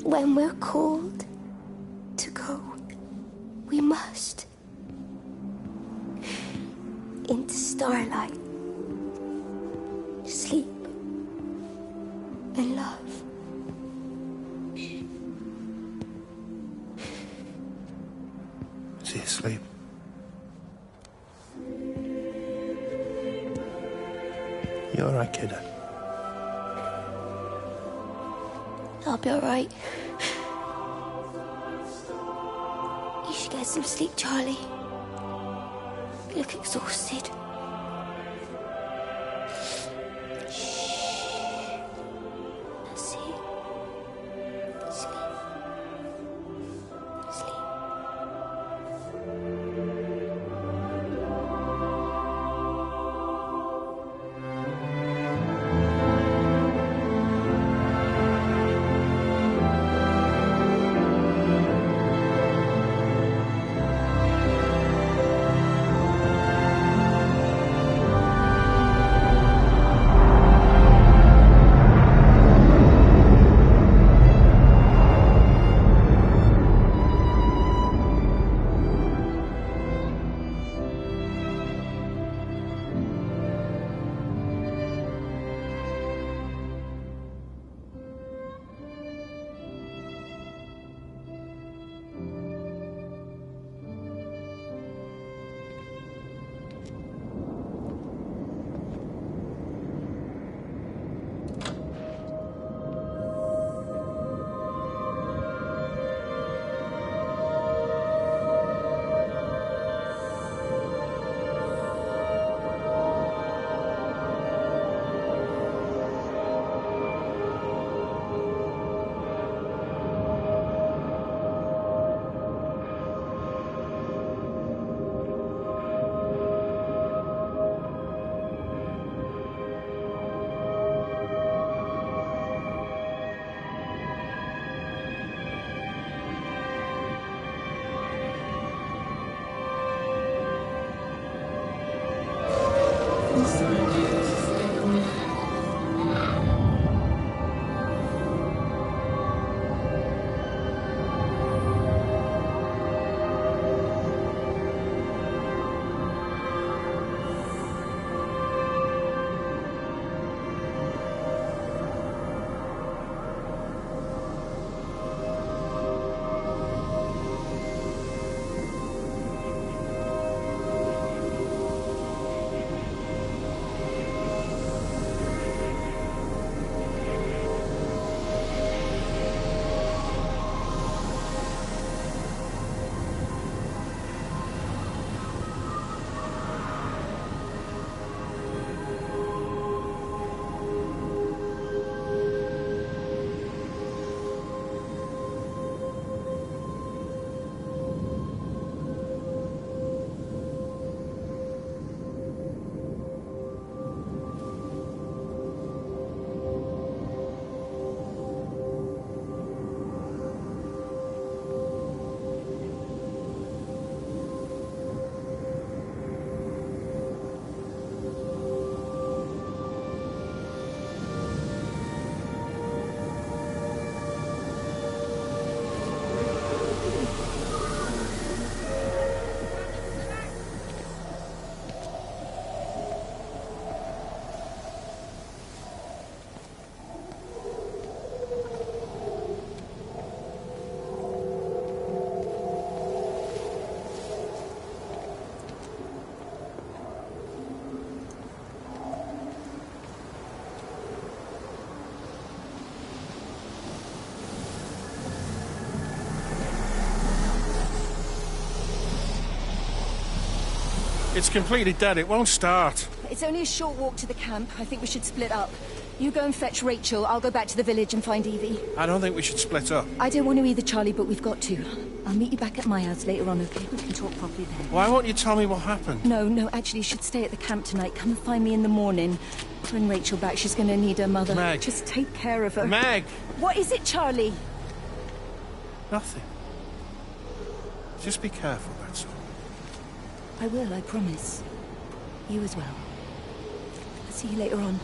When we're called to go, we must into starlight, sleep and love. Is he asleep? You all right, kid? I'll be all right. You should get some sleep, Charlie. You look exhausted. Shh. That's it. Sleep. Sleep. It's completely dead. It won't start. It's only a short walk to the camp. I think we should split up. You go and fetch Rachel. I'll go back to the village and find Evie. I don't think we should split up. I don't want to either, Charlie, but we've got to. I'll meet you back at my house later on, okay? We can talk properly then. Why won't you tell me what happened? No, actually, you should stay at the camp tonight. Come and find me in the morning. Bring Rachel back. She's going to need her mother. Meg. Just take care of her. Meg! What is it, Charlie? Nothing. Just be careful, that's all. I will, I promise. You as well. I'll see you later on.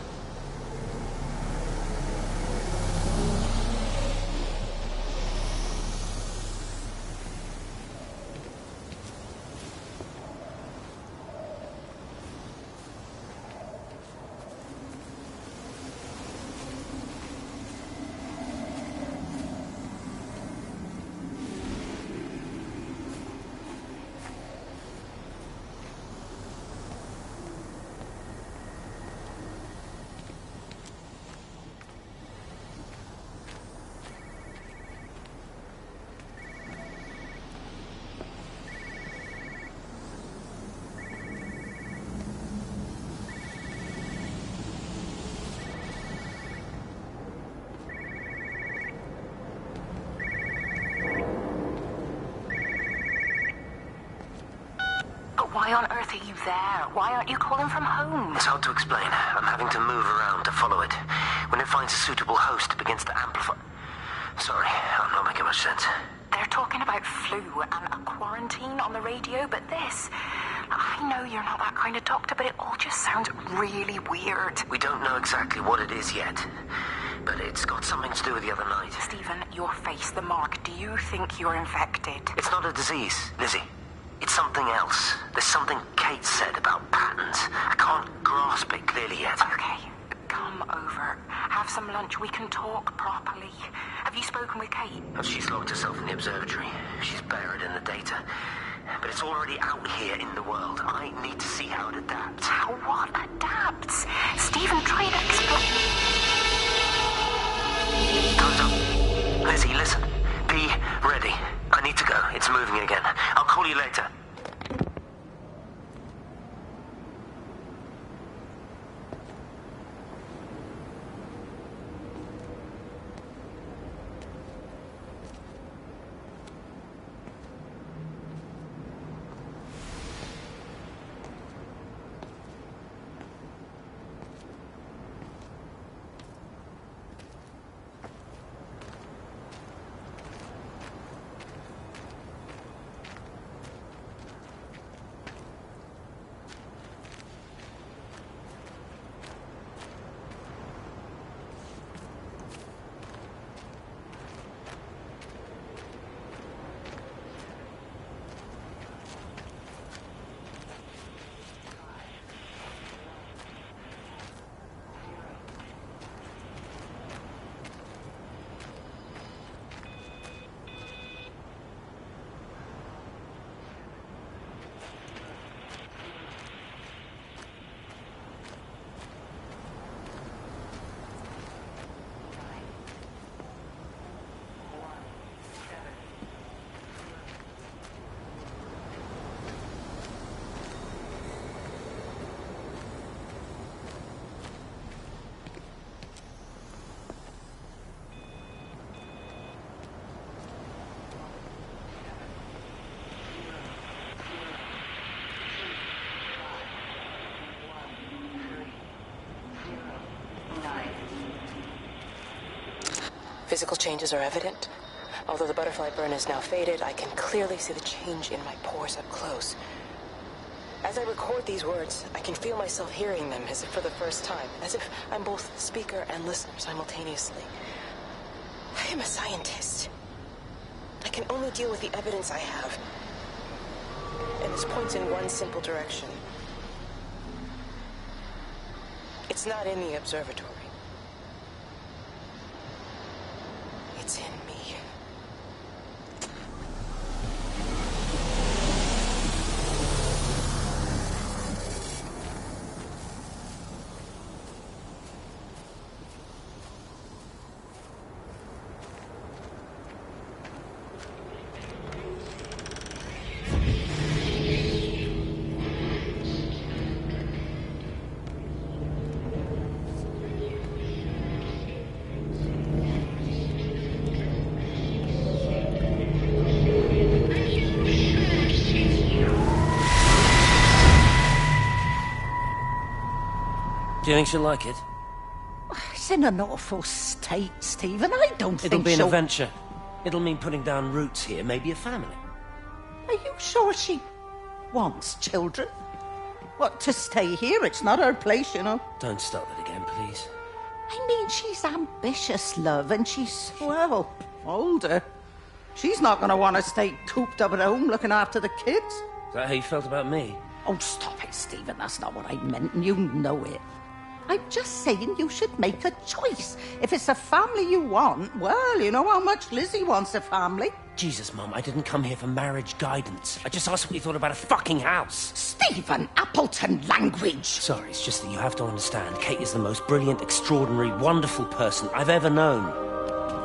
Why on earth are you there? Why aren't you calling from home? It's hard to explain. I'm having to move around to follow it. When it finds a suitable host, it begins to amplify. Sorry, I'm not making much sense. They're talking about flu and a quarantine on the radio, but this... I know you're not that kind of doctor, but it all just sounds really weird. We don't know exactly what it is yet, but it's got something to do with the other night. Stephen, your face, the mark, do you think you're infected? It's not a disease, Lizzie. It's something else. There's something Kate said about patterns. I can't grasp it clearly yet. Okay, come over. Have some lunch. We can talk properly. Have you spoken with Kate? She's locked herself in the observatory. She's buried in the data. But it's already out here in the world. I need to see how it adapts. How what adapts? Stephen, try and explain. Time's up. Lizzie, listen. Be ready. I need to go. It's moving again. I'll call you later. Physical changes are evident. Although the butterfly burn is now faded, I can clearly see the change in my pores up close. As I record these words, I can feel myself hearing them as if for the first time, as if I'm both speaker and listener simultaneously. I am a scientist. I can only deal with the evidence I have. And this points in one simple direction. It's not in the observatory. It's in me. Do you think she'll like it? It's in an awful state, Stephen. I don't think It'll be an she'll... adventure. It'll mean putting down roots here, maybe a family. Are you sure she wants children? What, to stay here? It's not her place, you know. Don't start that again, please. I mean, she's ambitious, love, and she's, well, older. She's not going to want to stay cooped up at home looking after the kids. Is that how you felt about me? Oh, stop it, Stephen. That's not what I meant, and you know it. I'm just saying you should make a choice. If it's a family you want, well, you know how much Lizzie wants a family. Jesus, Mum, I didn't come here for marriage guidance. I just asked what you thought about a fucking house. Stephen, Appleton language. Sorry, it's just that you have to understand. Kate is the most brilliant, extraordinary, wonderful person I've ever known.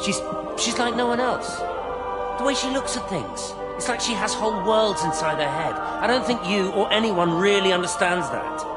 She's like no one else. The way she looks at things. It's like she has whole worlds inside her head. I don't think you or anyone really understands that.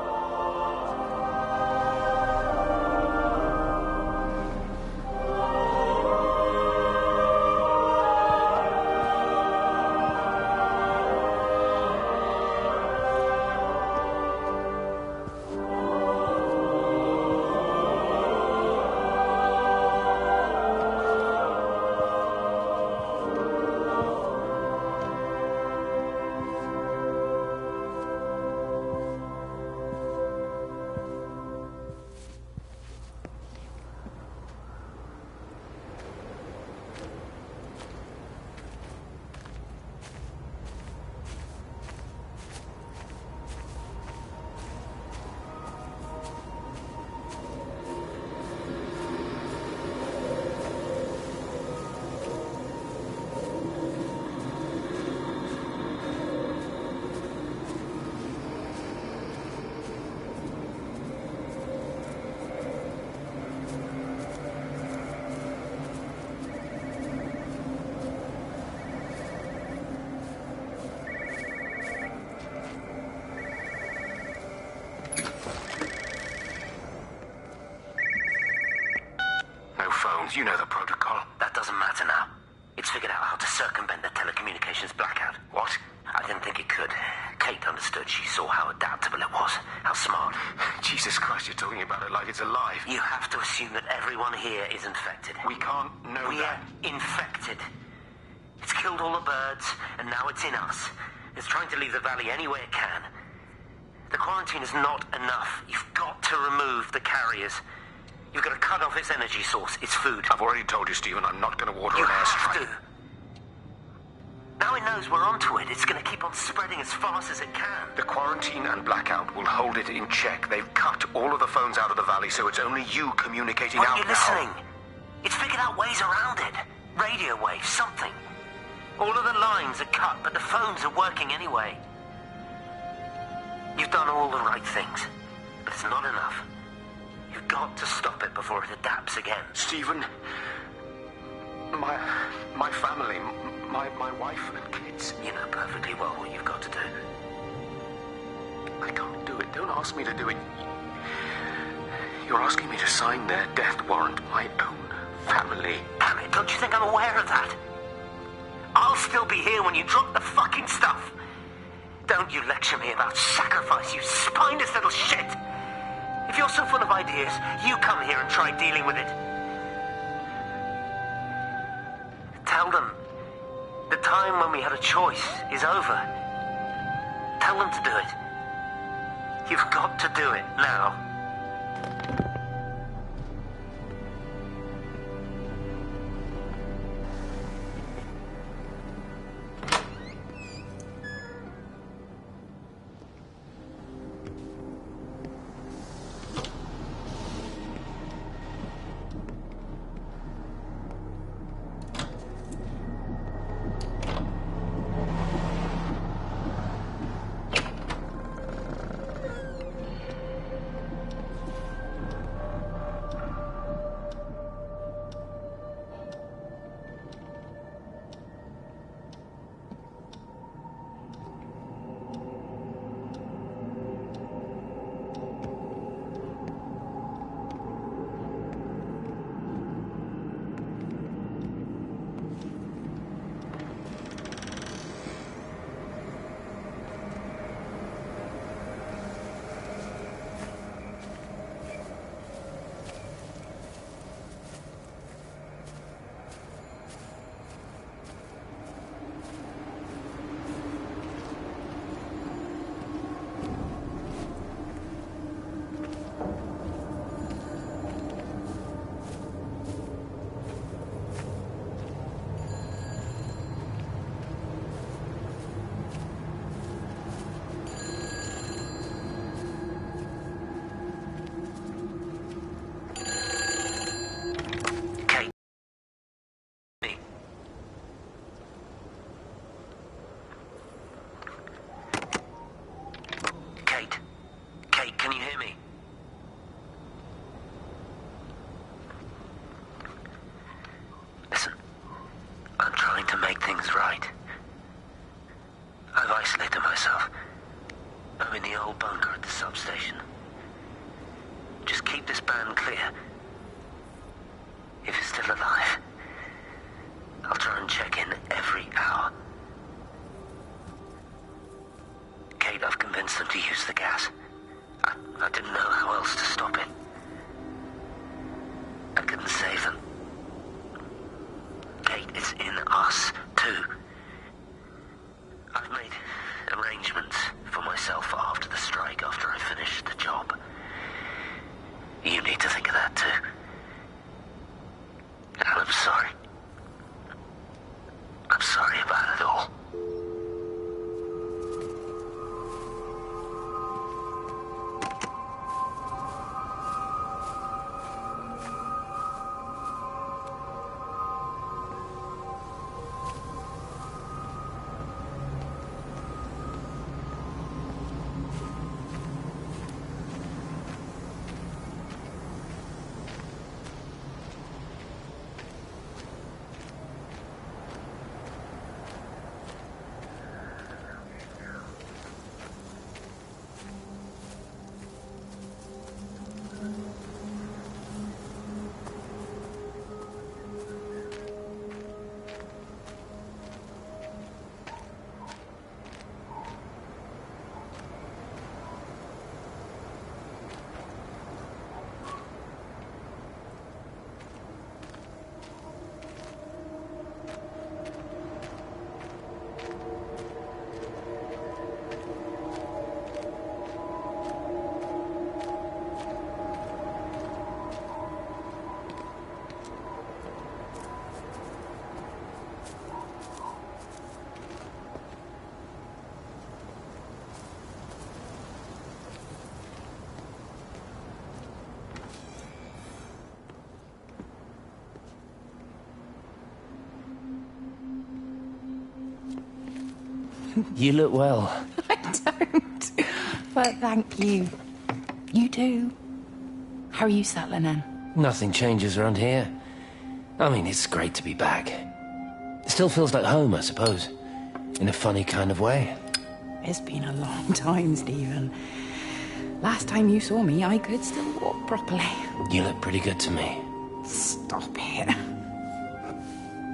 You know the protocol. That doesn't matter now. It's figured out how to circumvent the telecommunications blackout. What? I didn't think it could. Kate understood. She saw how adaptable it was. How smart. Jesus Christ, you're talking about it like it's alive. You have to assume that everyone here is infected. We can't know that. We're infected. It's killed all the birds, and now it's in us. It's trying to leave the valley any way it can. The quarantine is not enough. You've got to remove the carriers. You've got to cut off its energy source, its food. I've already told you, Stephen, I'm not going to water an airstrike. You have to. Now it knows we're onto it. It's going to keep on spreading as fast as it can. The quarantine and blackout will hold it in check. They've cut all of the phones out of the valley, so it's only you communicating out now. Are you listening? It's figured out ways around it. Radio waves, something. All of the lines are cut, but the phones are working anyway. You've done all the right things, but it's not enough. You've got to stop it before it adapts again. Stephen, my family, my wife and kids. You know perfectly well what you've got to do. I can't do it. Don't ask me to do it. You're asking me to sign their death warrant, my own family. Damn it, don't you think I'm aware of that? I'll still be here when you drop the fucking stuff. Don't you lecture me about sacrifice, you spineless little shit. If you're so full of ideas, you come here and try dealing with it. Tell them the time when we had a choice is over. Tell them to do it. You've got to do it now. unclear. If he's still alive, I'll try and check in every hour. Kate, I've convinced them to use the gas. I didn't know how else to stop it. I couldn't save them. Kate, it's in us, too. I've made arrangements for myself after the strike, after I finish the job. You need to think of that, too. And I'm sorry. I'm sorry about it all. You look well. I don't. But thank you. You do. How are you settling in? Nothing changes around here. I mean, it's great to be back. It still feels like home, I suppose. In a funny kind of way. It's been a long time, Stephen. Last time you saw me, I could still walk properly. You look pretty good to me. Stop it.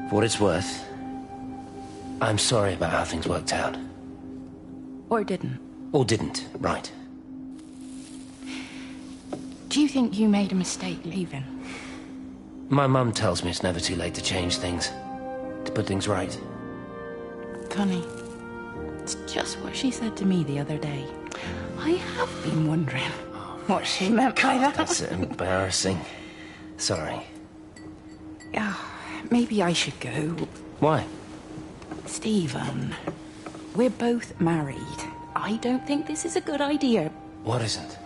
For what it's worth, I'm sorry about how things worked out. Or didn't. Or didn't, right. Do you think you made a mistake leaving? My mum tells me it's never too late to change things. To put things right. Funny. It's just what she said to me the other day. I have been wondering what she meant by that. That's embarrassing. Sorry. Yeah, maybe I should go. Why? Stephen, we're both married. I don't think this is a good idea. What isn't?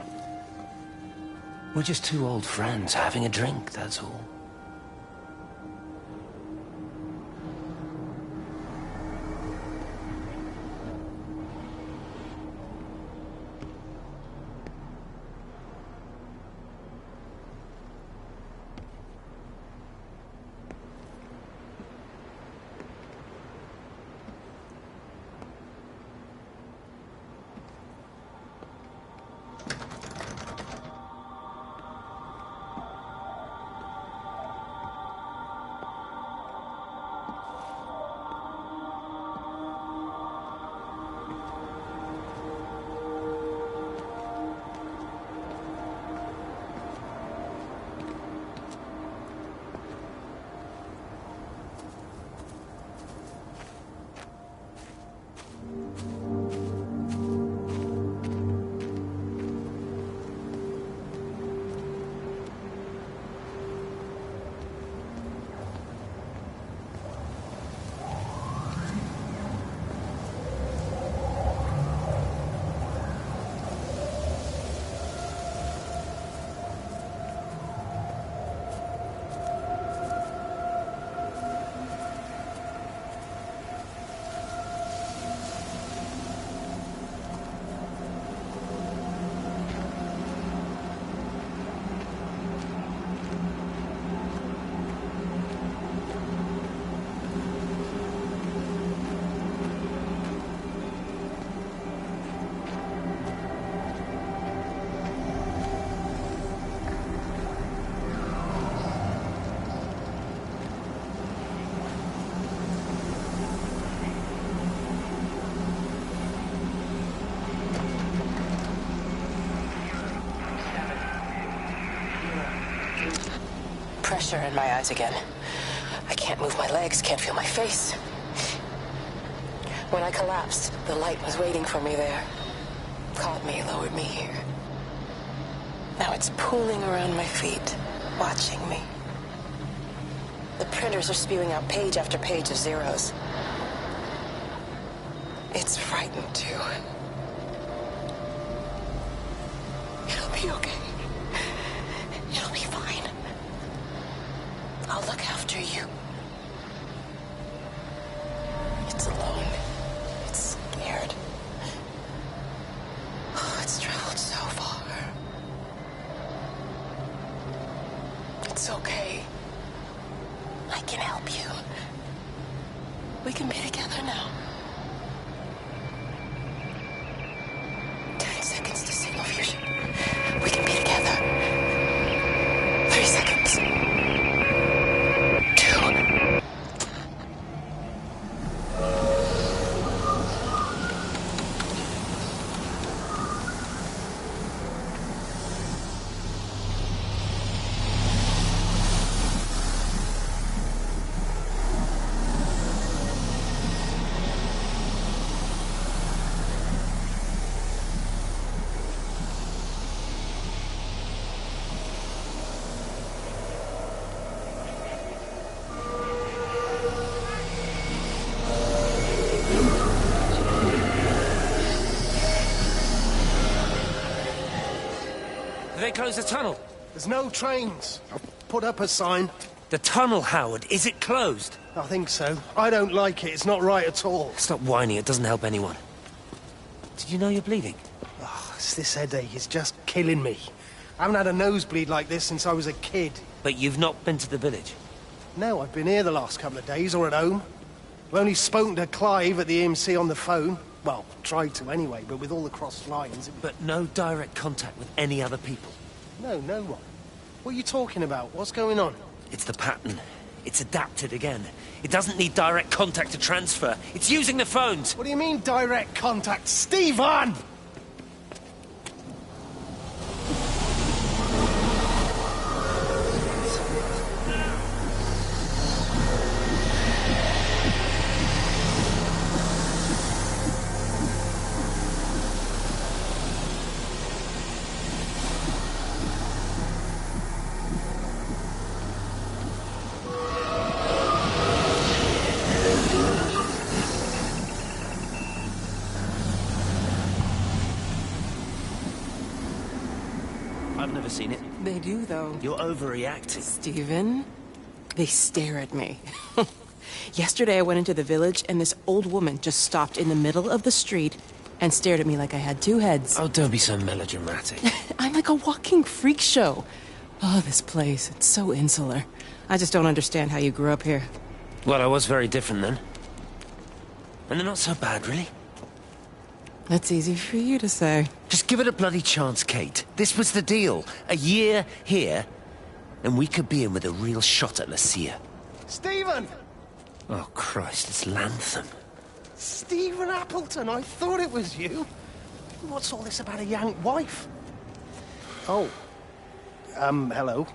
We're just two old friends having a drink, that's all. pressure in my eyes again. I can't move my legs, can't feel my face. When I collapsed, the light was waiting for me there. Caught me, lowered me here. Now it's pooling around my feet, watching me. The printers are spewing out page after page of zeros. It's frightened, too. It'll be okay. It'll be fine. I'll look after you. It's alone. It's scared. Oh, it's traveled so far. It's okay. I can help you. We can be together now. 10 seconds to signal fusion. We can be together. 3 seconds. 2. They closed the tunnel. There's no trains. I've put up a sign. The tunnel, Howard, is it closed? I think so. I don't like it. It's not right at all. Stop whining, it doesn't help anyone. Did you know you're bleeding? Oh, it's this headache. It's just killing me. I haven't had a nosebleed like this since I was a kid. But you've not been to the village? No, I've been here the last couple of days, or at home. I've only spoken to Clive at the EMC on the phone. Well, tried to anyway, but with all the crossed lines... But no direct contact with any other people? No, no one. What are you talking about? What's going on? It's the pattern. It's adapted again. It doesn't need direct contact to transfer. It's using the phones. What do you mean, direct contact? Stephen! I've never seen it. They do, though. You're overreacting. Stephen, they stare at me. Yesterday I went into the village and this old woman just stopped in the middle of the street and stared at me like I had 2 heads. Oh, don't be so melodramatic. I'm like a walking freak show. Oh, this place, it's so insular. I just don't understand how you grew up here. Well, I was very different then. And they're not so bad, really. That's easy for you to say. Just give it a bloody chance, Kate. This was the deal. A year here, and we could be in with a real shot at Lucia. Stephen! Oh, Christ, it's Lantham. Stephen Appleton, I thought it was you. What's all this about a young wife? Oh. Hello.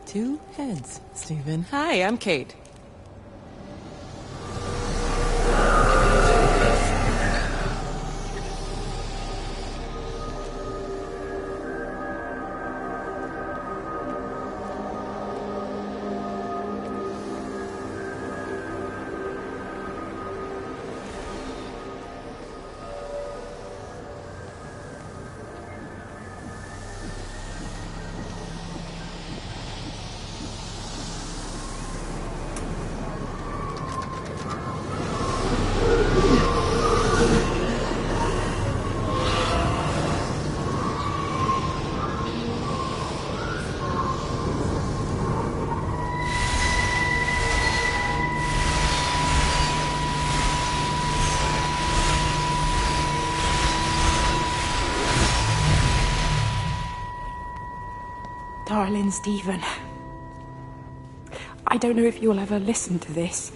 2 heads, Stephen. Hi, I'm Kate. Darling Stephen, I don't know if you'll ever listen to this.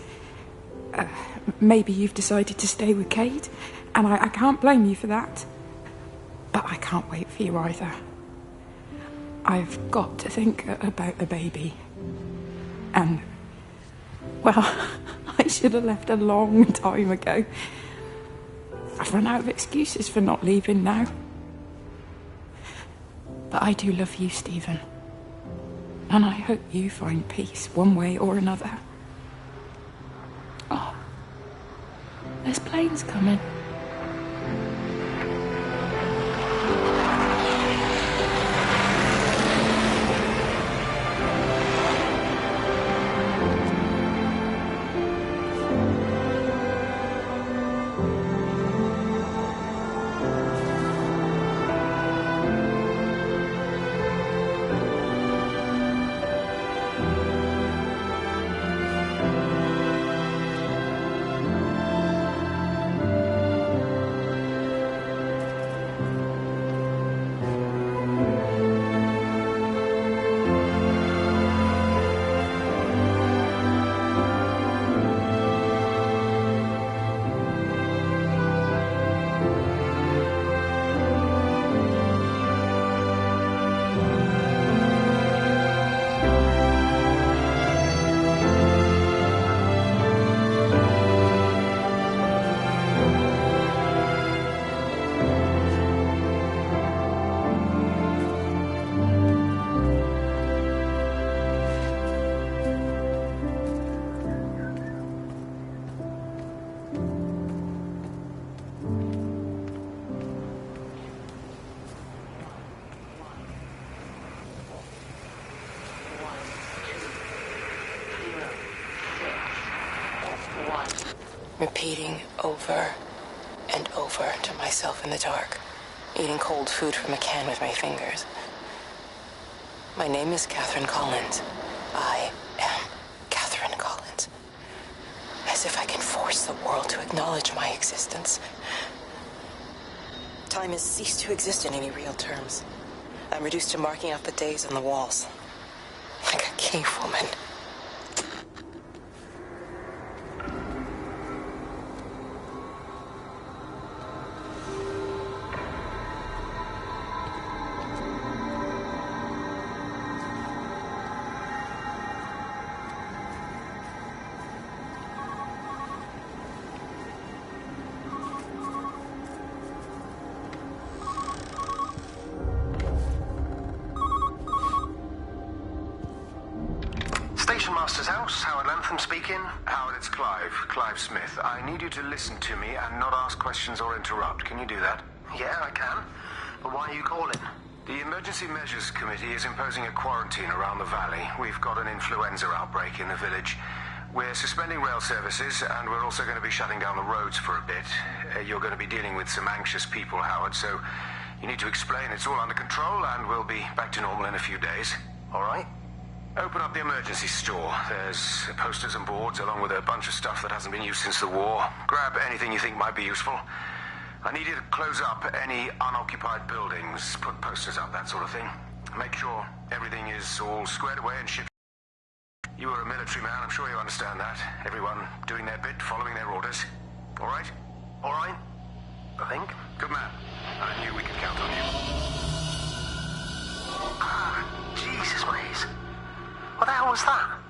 Maybe you've decided to stay with Kate, and I can't blame you for that. But I can't wait for you either. I've got to think about the baby. And, well, I should have left a long time ago. I've run out of excuses for not leaving now. But I do love you, Stephen. And I hope you find peace one way or another. Oh, there's planes coming. Repeating over and over to myself in the dark, eating cold food from a can with my fingers. My name is Catherine Collins. I am Catherine Collins. As if I can force the world to acknowledge my existence. Time has ceased to exist in any real terms. I'm reduced to marking out the days on the walls. Like a cave woman. Station Master's house, Howard Lantham speaking. Howard, it's Clive. Clive Smith. I need you to listen to me and not ask questions or interrupt. Can you do that? Yeah, I can. But why are you calling? The Emergency Measures Committee is imposing a quarantine around the valley. We've got an influenza outbreak in the village. We're suspending rail services, and we're also going to be shutting down the roads for a bit. You're going to be dealing with some anxious people, Howard, so you need to explain it's all under control, and we'll be back to normal in a few days. All right? Open up the emergency store. There's posters and boards, along with a bunch of stuff that hasn't been used since the war. Grab anything you think might be useful. I need you to close up any unoccupied buildings, put posters up, that sort of thing. Make sure everything is all squared away and shipped. You were a military man, I'm sure you understand that. Everyone doing their bit, following their orders. All right? All right? I think. Good man. I knew we could count on you. Ah, Jesus, mate. What the hell was that?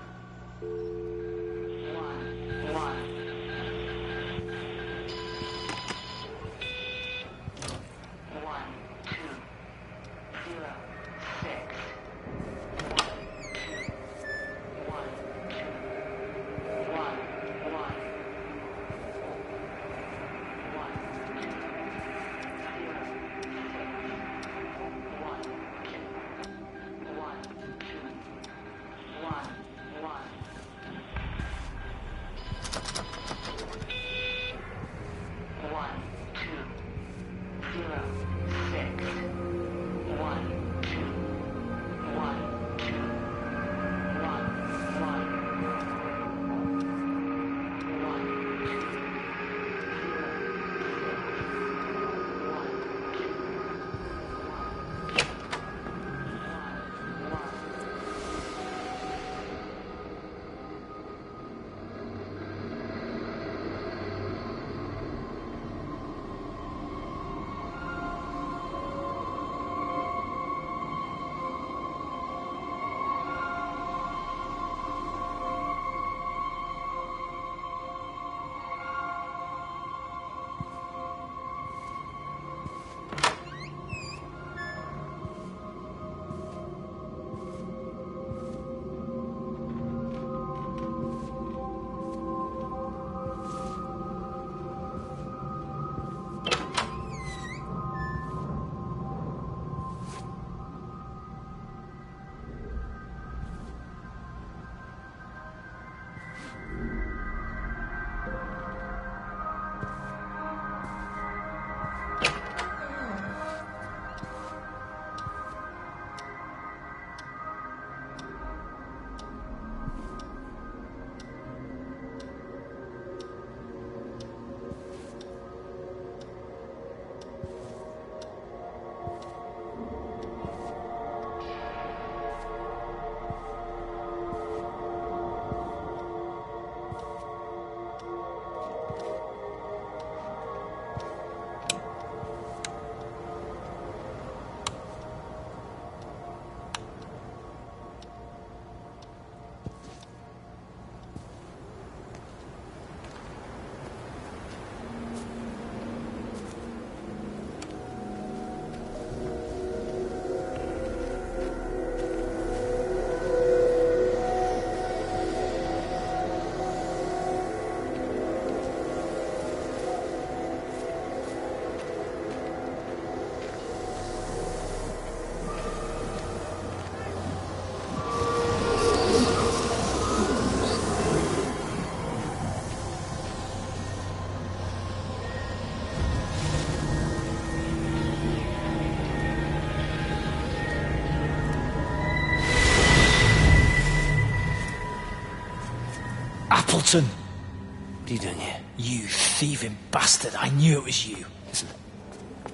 Appleton! What are you doing here? You thieving bastard, I knew it was you. Listen,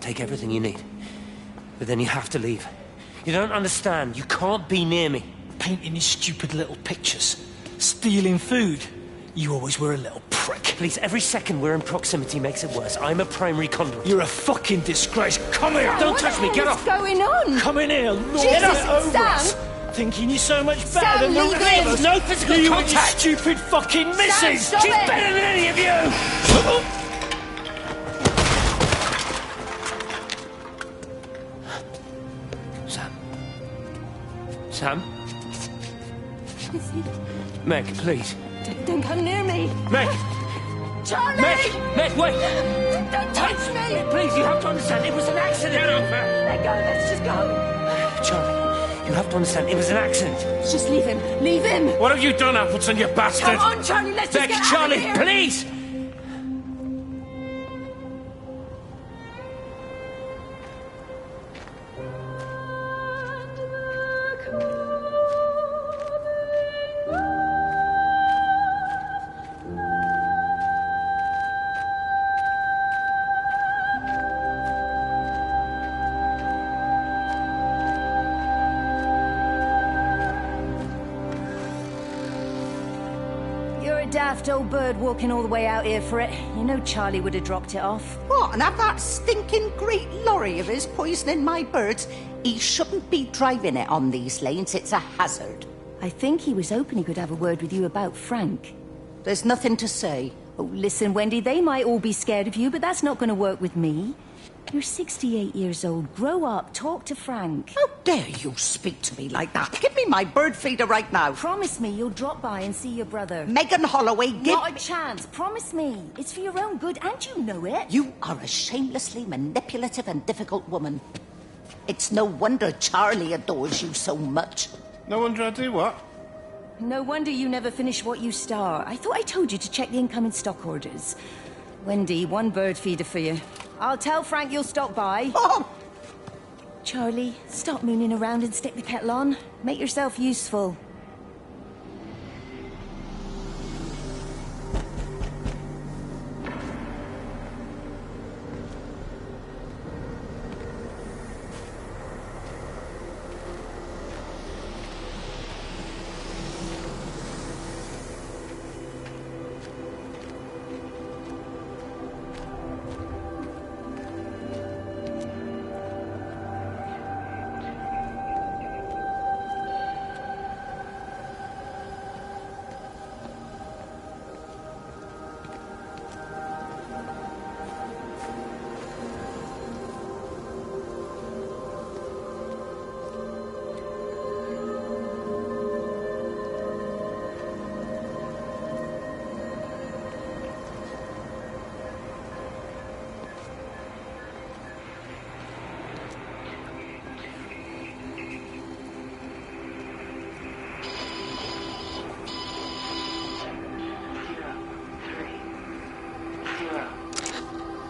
take everything you need. But then you have to leave. You don't understand. You can't be near me. Painting your stupid little pictures. Stealing food. You always were a little prick. Please, every second we're in proximity makes it worse. I'm a primary conduit. You're a fucking disgrace. Come here! Don't touch me, get off! What's going on? Come in here, Lord, Jesus, get over Sam! us. Thinking you're so much better Sam, than the leave three of him. us. No physical you contact. and your stupid fucking missus! stop She's it. better than any of you! Sam? Meg, please. Don't come near me. Meg! Charlie! Meg, wait! Don't touch me! Please, you have to understand, it was an accident! Get off her! Let go, let's just go. Charlie, you have to understand, it was an accident. Just leave him. Leave him. What have you done, Appleton, you bastard? Come on, Charlie, let's just Meg, get Charlie, out of here. please! You're a daft old bird walking all the way out here for it. You know Charlie would have dropped it off. What, and have that stinking great lorry of his poisoning my birds? He shouldn't be driving it on these lanes. It's a hazard. I think he was hoping he could have a word with you about Frank. There's nothing to say. Oh, listen, Wendy, they might all be scared of you, but that's not going to work with me. You're 68 years old. Grow up. Talk to Frank. How dare you speak to me like that? Give me my bird feeder right now. Promise me you'll drop by and see your brother. Megan Holloway, give Not a chance. Promise me. It's for your own good, and you know it. You are a shamelessly manipulative and difficult woman. It's no wonder Charlie adores you so much. No wonder I do what? No wonder you never finish what you start. I thought I told you to check the incoming stock orders. Wendy, one bird feeder for you. I'll tell Frank you'll stop by. Oh! Charlie, stop mooning around and stick the kettle on. Make yourself useful.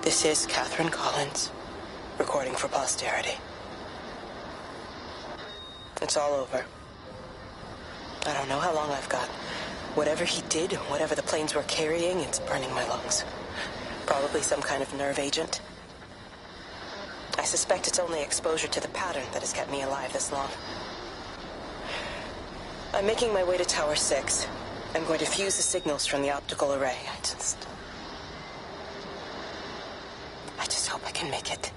This is Catherine Collins, recording for posterity. It's all over. I don't know how long I've got. Whatever he did, whatever the planes were carrying, it's burning my lungs. Probably some kind of nerve agent. I suspect it's only exposure to the pattern that has kept me alive this long. I'm making my way to Tower 6. I'm going to fuse the signals from the optical array. I just hope I can make it.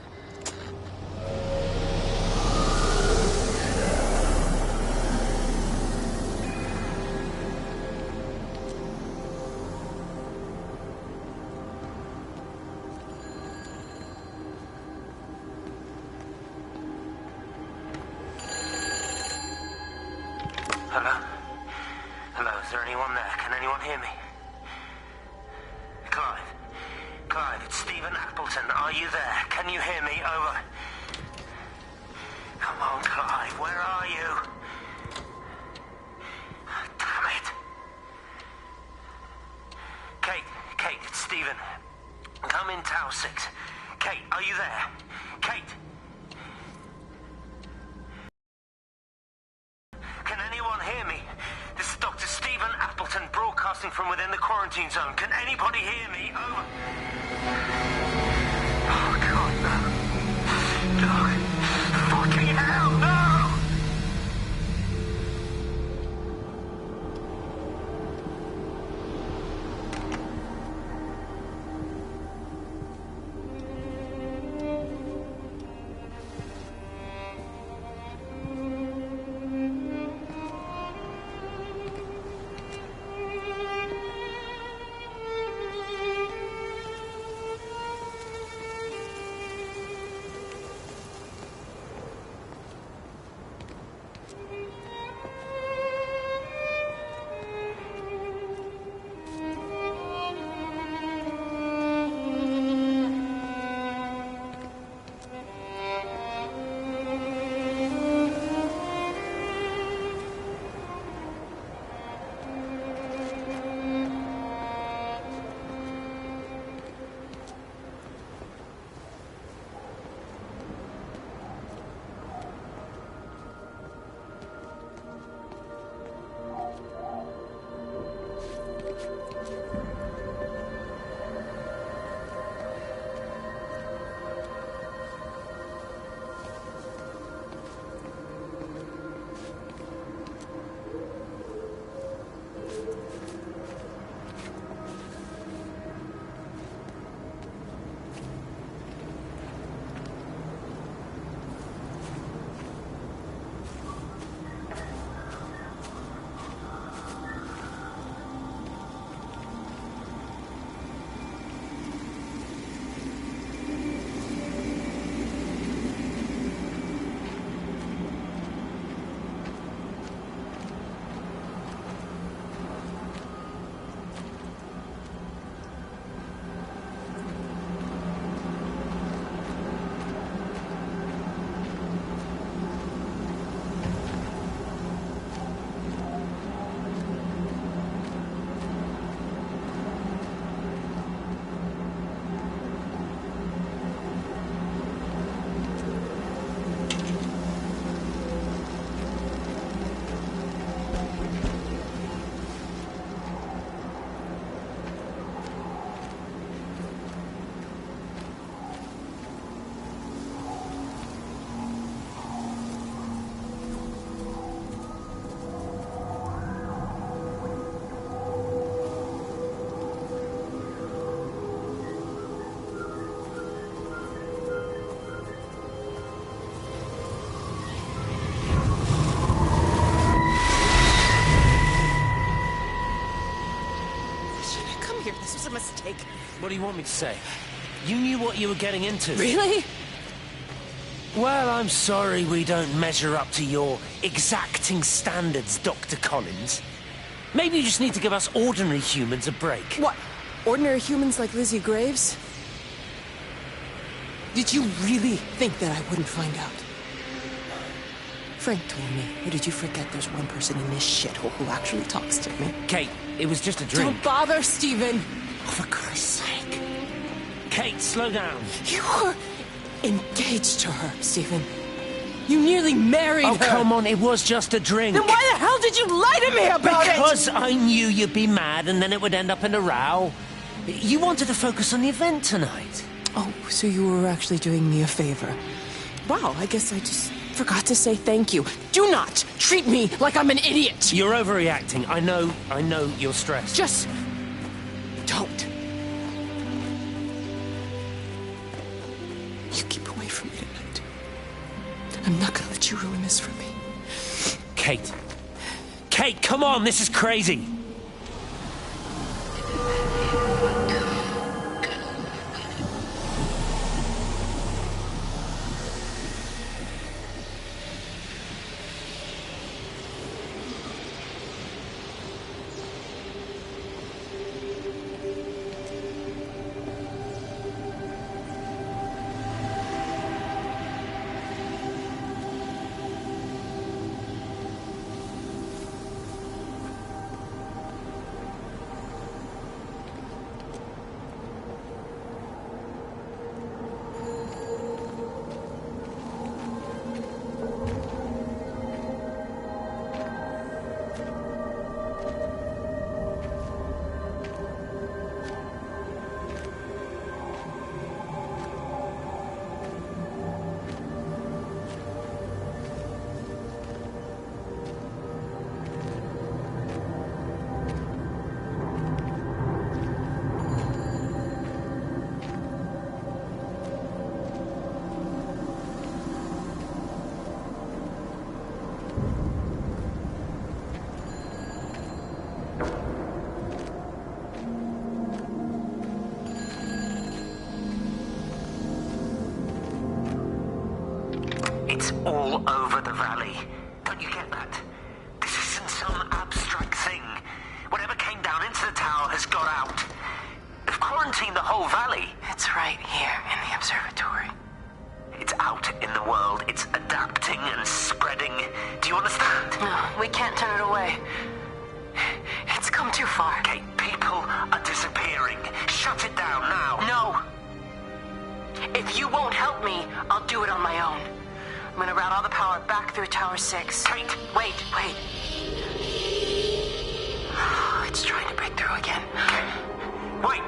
Hello? Hello, is there anyone there? Can anyone hear me? Clive? Clive, it's Stephen Appleton. Are you there? Can you hear me? Over. Come on, Clive, where are you? Damn it. Kate, it's Stephen. Come in Tower 6. Kate, are you there? Kate? Can anyone hear me? This is Dr. Stephen Appleton, broadcasting from within the quarantine zone. Can anybody hear me? Over. Oh, God, no. No. Fucking hell, no! This was a mistake. What do you want me to say? You knew what you were getting into. Really? Well, I'm sorry we don't measure up to your exacting standards, Dr. Collins. Maybe you just need to give us ordinary humans a break. What? Ordinary humans like Lizzie Graves? Did you really think that I wouldn't find out? Frank told me. Or did you forget there's one person in this shithole who actually talks to me? Kate, it was just a drink. Don't bother, Stephen! Oh, for Christ's sake. Kate, slow down. You were engaged to her, Stephen. You nearly married her. Oh, come on, it was just a drink. Then why the hell did you lie to me about it? Because I knew you'd be mad and then it would end up in a row. You wanted to focus on the event tonight. Oh, so you were actually doing me a favor. Wow, I guess I just forgot to say thank you. Do not treat me like I'm an idiot. You're overreacting. I know you're stressed. Just don't. You keep away from me tonight. I'm not gonna let you ruin this for me. Kate. Kate, come on, this is crazy. all over the valley. Don't you get that? This isn't some abstract thing. Whatever came down into the tower has got out. They've quarantined the whole valley. It's right here in the observatory. It's out in the world. It's adapting and spreading. Do you understand? No, we can't turn it away. It's come too far. Kate, people are disappearing. Shut it down now. No. If you won't help me, I'll do it on my own. I'm gonna route all the power back through Tower 6. Kate! Wait. It's trying to break through again. Wait!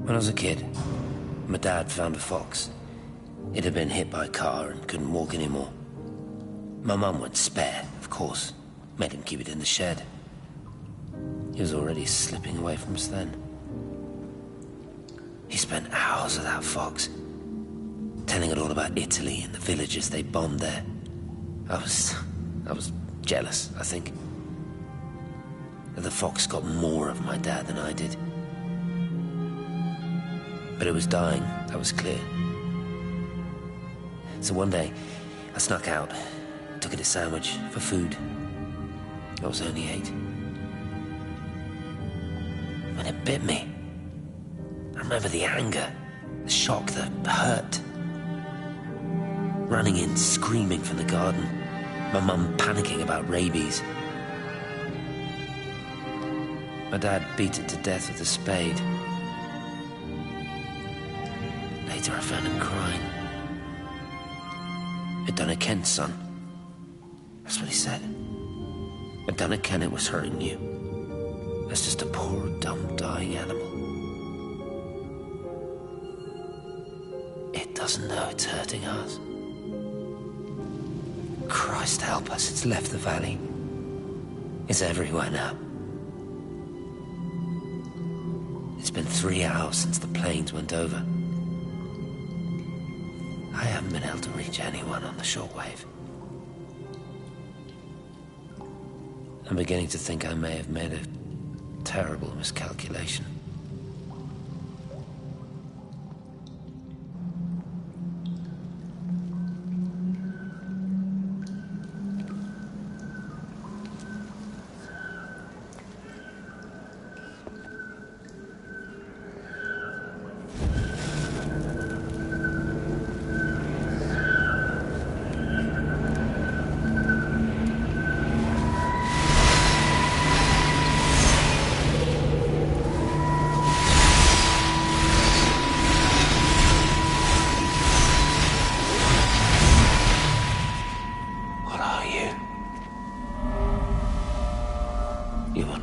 When I was a kid, my dad found a fox. It had been hit by a car and couldn't walk anymore. My mum went spare, of course. Made him keep it in the shed. He was already slipping away from us then. He spent hours with that fox, telling it all about Italy and the villages they bombed there. I was jealous, I think. That the fox got more of my dad than I did. But it was dying, that was clear. So one day, I snuck out, took it a sandwich for food. I was only 8. When it bit me, I remember the anger, the shock, the hurt. Running in, screaming from the garden, my mum panicking about rabies. My dad beat it to death with a spade. Later I found him crying. I'd done it, Ken's son. That's what he said. I'd done it, Ken, it was hurting you. That's just a poor, dumb, dying animal. It doesn't know it's hurting us. Christ help us, it's left the valley. It's everywhere now. It's been 3 hours since the planes went over. I haven't been able to reach anyone on the shortwave. I'm beginning to think I may have made a terrible miscalculation.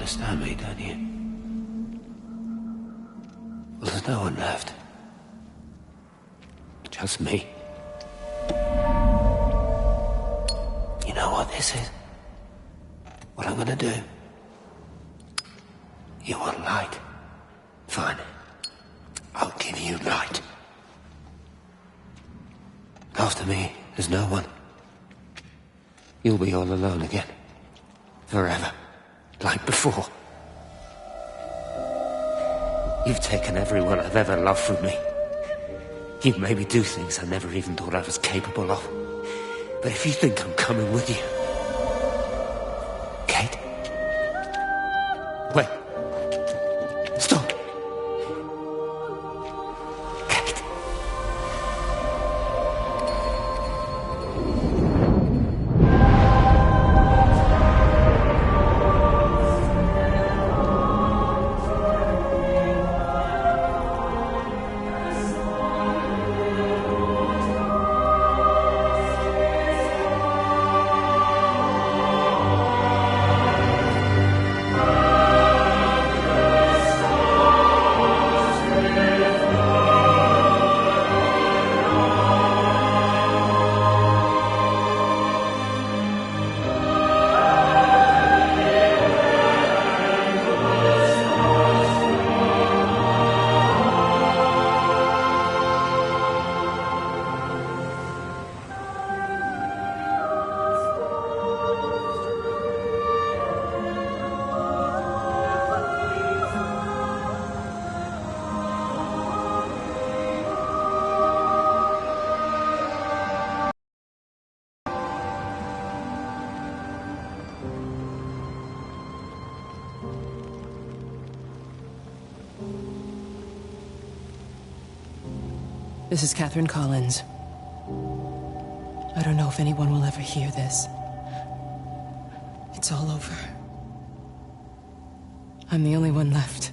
understand me, don't you? Well, there's no one left. Just me. You know what this is? What I'm gonna do? You want light? Fine. I'll give you light. After me, there's no one. You'll be all alone again. Forever. Like before. You've taken everyone I've ever loved from me. You've made me do things I never even thought I was capable of. But if you think I'm coming with you... Kate? Wait. Stop. Kate. This is Catherine Collins. I don't know if anyone will ever hear this. It's all over. I'm the only one left.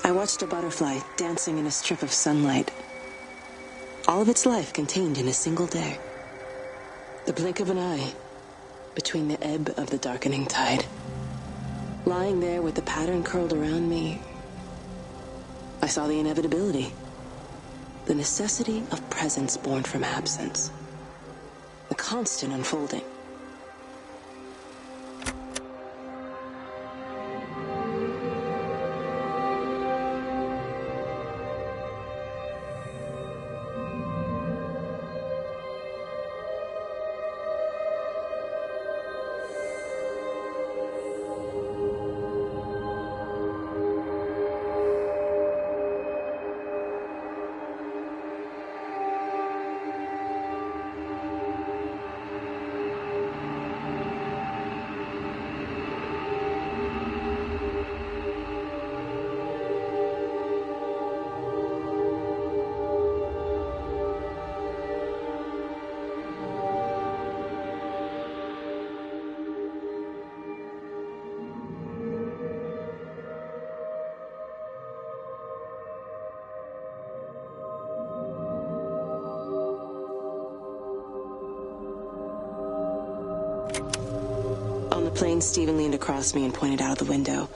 I watched a butterfly dancing in a strip of sunlight. All of its life contained in a single day. The blink of an eye between the ebb of the darkening tide. Lying there with the pattern curled around me, I saw the inevitability. The necessity of presence born from absence. The constant unfolding. On the plane, Stephen leaned across me and pointed out the window.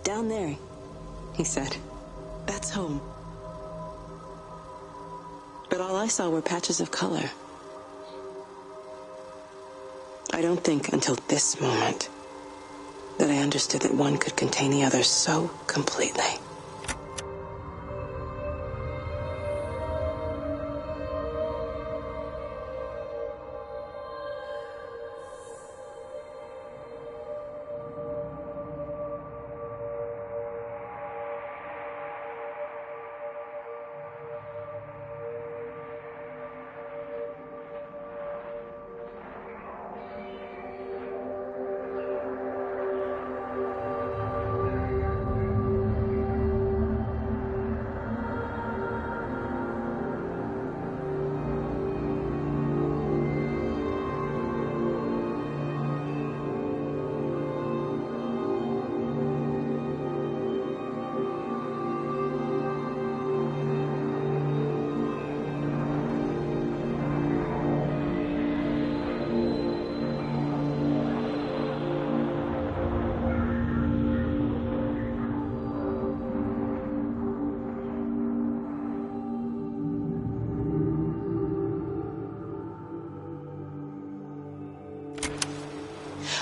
Down there, he said. That's home. But all I saw were patches of color. I don't think until this moment that I understood that one could contain the other so completely.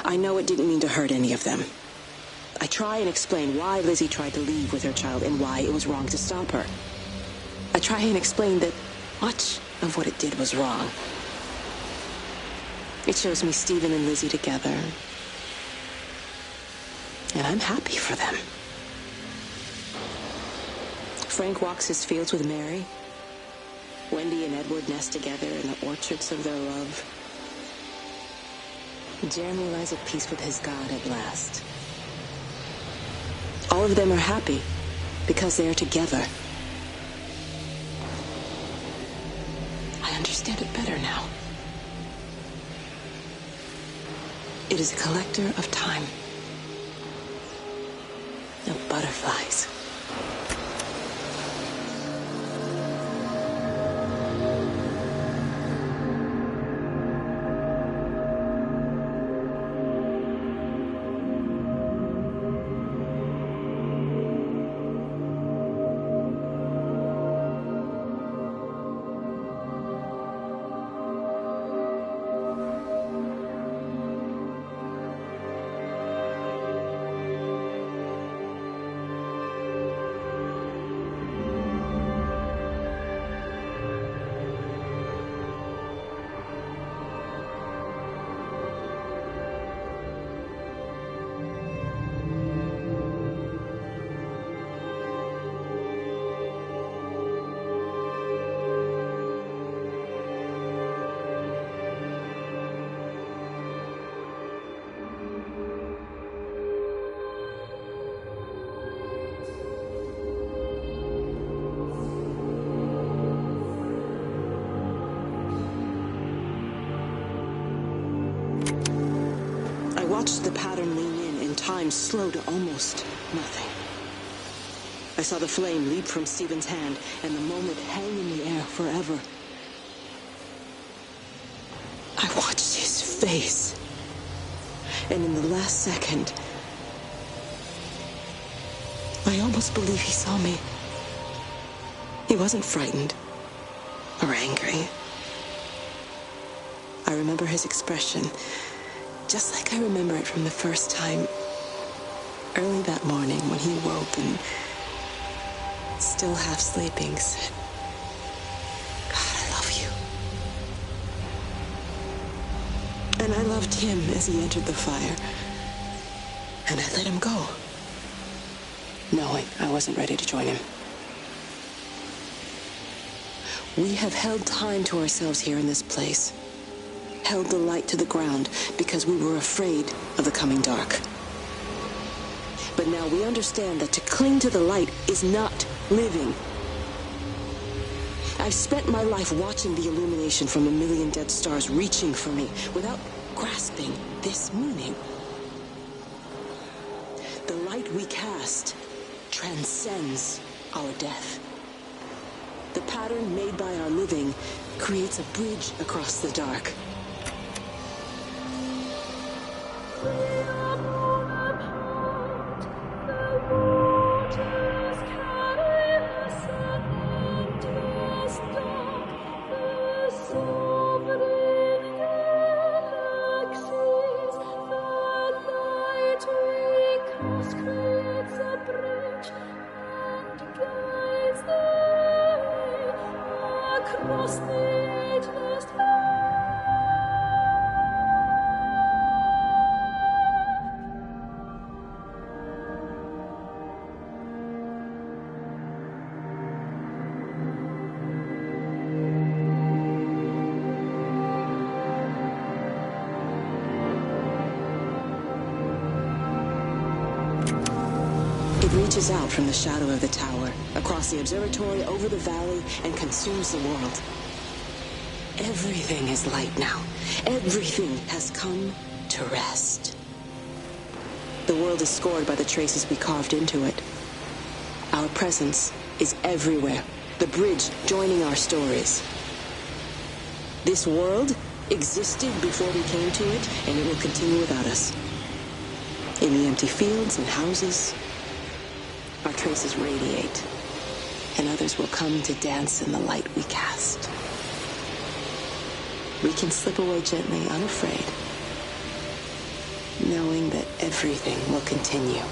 I know it didn't mean to hurt any of them. I try and explain why Lizzie tried to leave with her child and why it was wrong to stop her. I try and explain that much of what it did was wrong. It shows me Stephen and Lizzie together. And I'm happy for them. Frank walks his fields with Mary. Wendy and Edward nest together in the orchards of their love. Jeremy lies at peace with his God at last. All of them are happy because they are together. I understand it better now. It is a collector of time, of butterflies. I watched the pattern lean in and time slow to almost nothing. I saw the flame leap from Stephen's hand and the moment hang in the air forever. I watched his face, and in the last second, I almost believe he saw me. He wasn't frightened or angry. I remember his expression, just like I remember it from the first time, early that morning when he woke and, still half sleeping, said, "God, I love you." And I loved him as he entered the fire. And I let him go, knowing I wasn't ready to join him. We have held time to ourselves here in this place. Held the light to the ground because we were afraid of the coming dark. But now we understand that to cling to the light is not living. I've spent my life watching the illumination from a million dead stars reaching for me without grasping this meaning. The light we cast transcends our death. The pattern made by our living creates a bridge across the dark. It reaches out from the shadow of the tower, across the observatory, over the valley, and consumes the world. Everything is light now. Everything has come to rest. The world is scored by the traces we carved into it. Our presence is everywhere, the bridge joining our stories. This world existed before we came to it, and it will continue without us. In the empty fields and houses, our traces radiate, and others will come to dance in the light we cast. We can slip away gently, unafraid, knowing that everything will continue.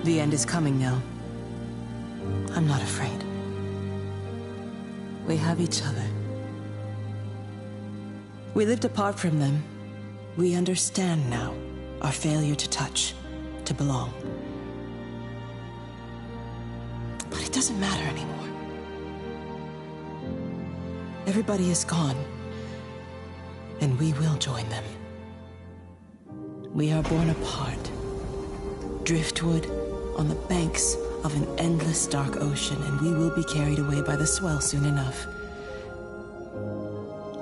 The end is coming now. I'm not afraid. We have each other. We lived apart from them. We understand now our failure to touch, to belong. But it doesn't matter anymore. Everybody is gone, and we will join them. We are born apart, driftwood on the banks of an endless dark ocean, and we will be carried away by the swell soon enough.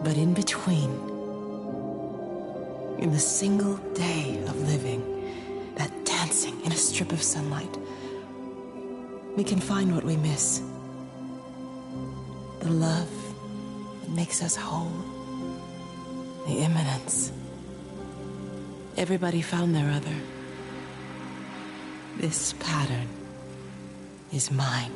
But in between, in the single day of living, that dancing in a strip of sunlight, we can find what we miss. The love that makes us whole. The imminence. Everybody found their other. This pattern is mine.